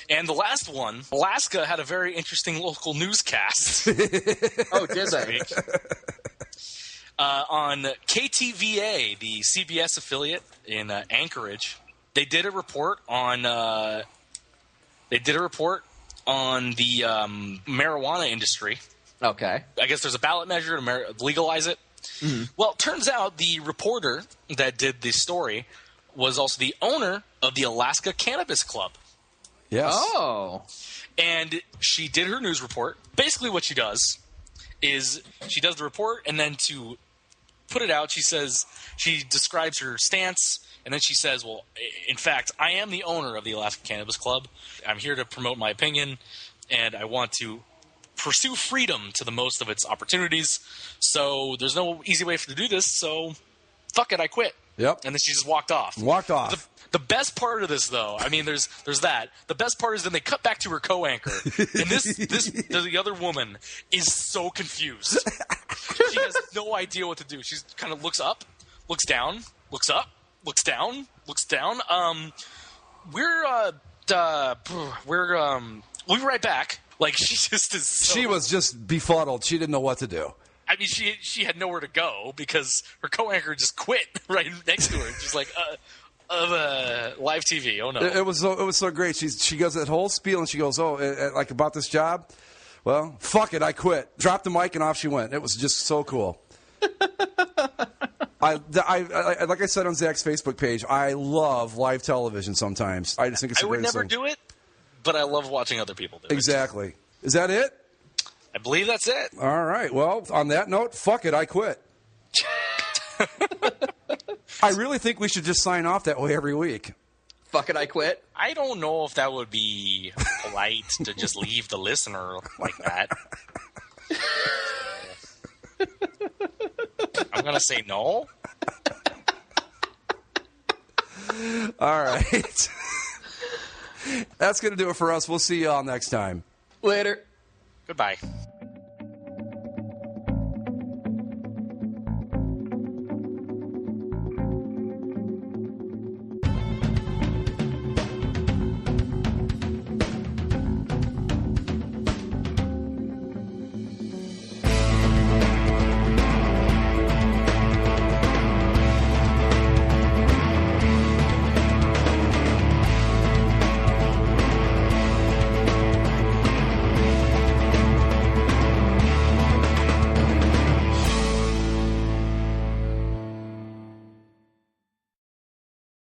F: And the last one, Alaska had a very interesting local newscast.
E: Oh, did they?
F: On KTVA, the CBS affiliate in Anchorage, they did a report on the marijuana industry.
E: Okay.
F: I guess there's a ballot measure to legalize it. Mm-hmm. Well, it turns out the reporter that did the story was also the owner of the Alaska Cannabis Club.
G: Yes.
E: Oh.
F: And she did her news report. Basically what she does is she does the report, and then to put it out, she describes her stance, and then she says, well, in fact, I am the owner of the Alaska Cannabis Club. I'm here to promote my opinion, and I want to pursue freedom to the most of its opportunities. So there's no easy way to do this, so fuck it, I quit.
G: Yep.
F: And then she just walked off. The best part of this, though, I mean, there's that. The best part is then they cut back to her co-anchor, and the other woman is so confused. She has no idea what to do. She kind of looks up, looks down, looks up, looks down, looks down. We'll be right back. Like, she just is so...
G: She was just befuddled. She didn't know what to do.
F: I mean, she had nowhere to go because her co-anchor just quit right next to her. She's like, live TV. Oh no!
G: It was so great. She goes that whole spiel and she goes, like about this job. Well, fuck it, I quit. Dropped the mic and off she went. It was just so cool. I like I said on Zach's Facebook page, I love live television. Sometimes I just think it's a great thing. I would never
F: do it, but I love watching other people do it.
G: Exactly. Is that it?
F: I believe that's it.
G: All right. Well, on that note, fuck it, I quit. I really think we should just sign off that way every week.
E: Fuck it, I quit.
F: I don't know if that would be polite to just leave the listener like that. I'm going to say no.
G: All right. That's going to do it for us. We'll see you all next time.
E: Later.
F: Goodbye.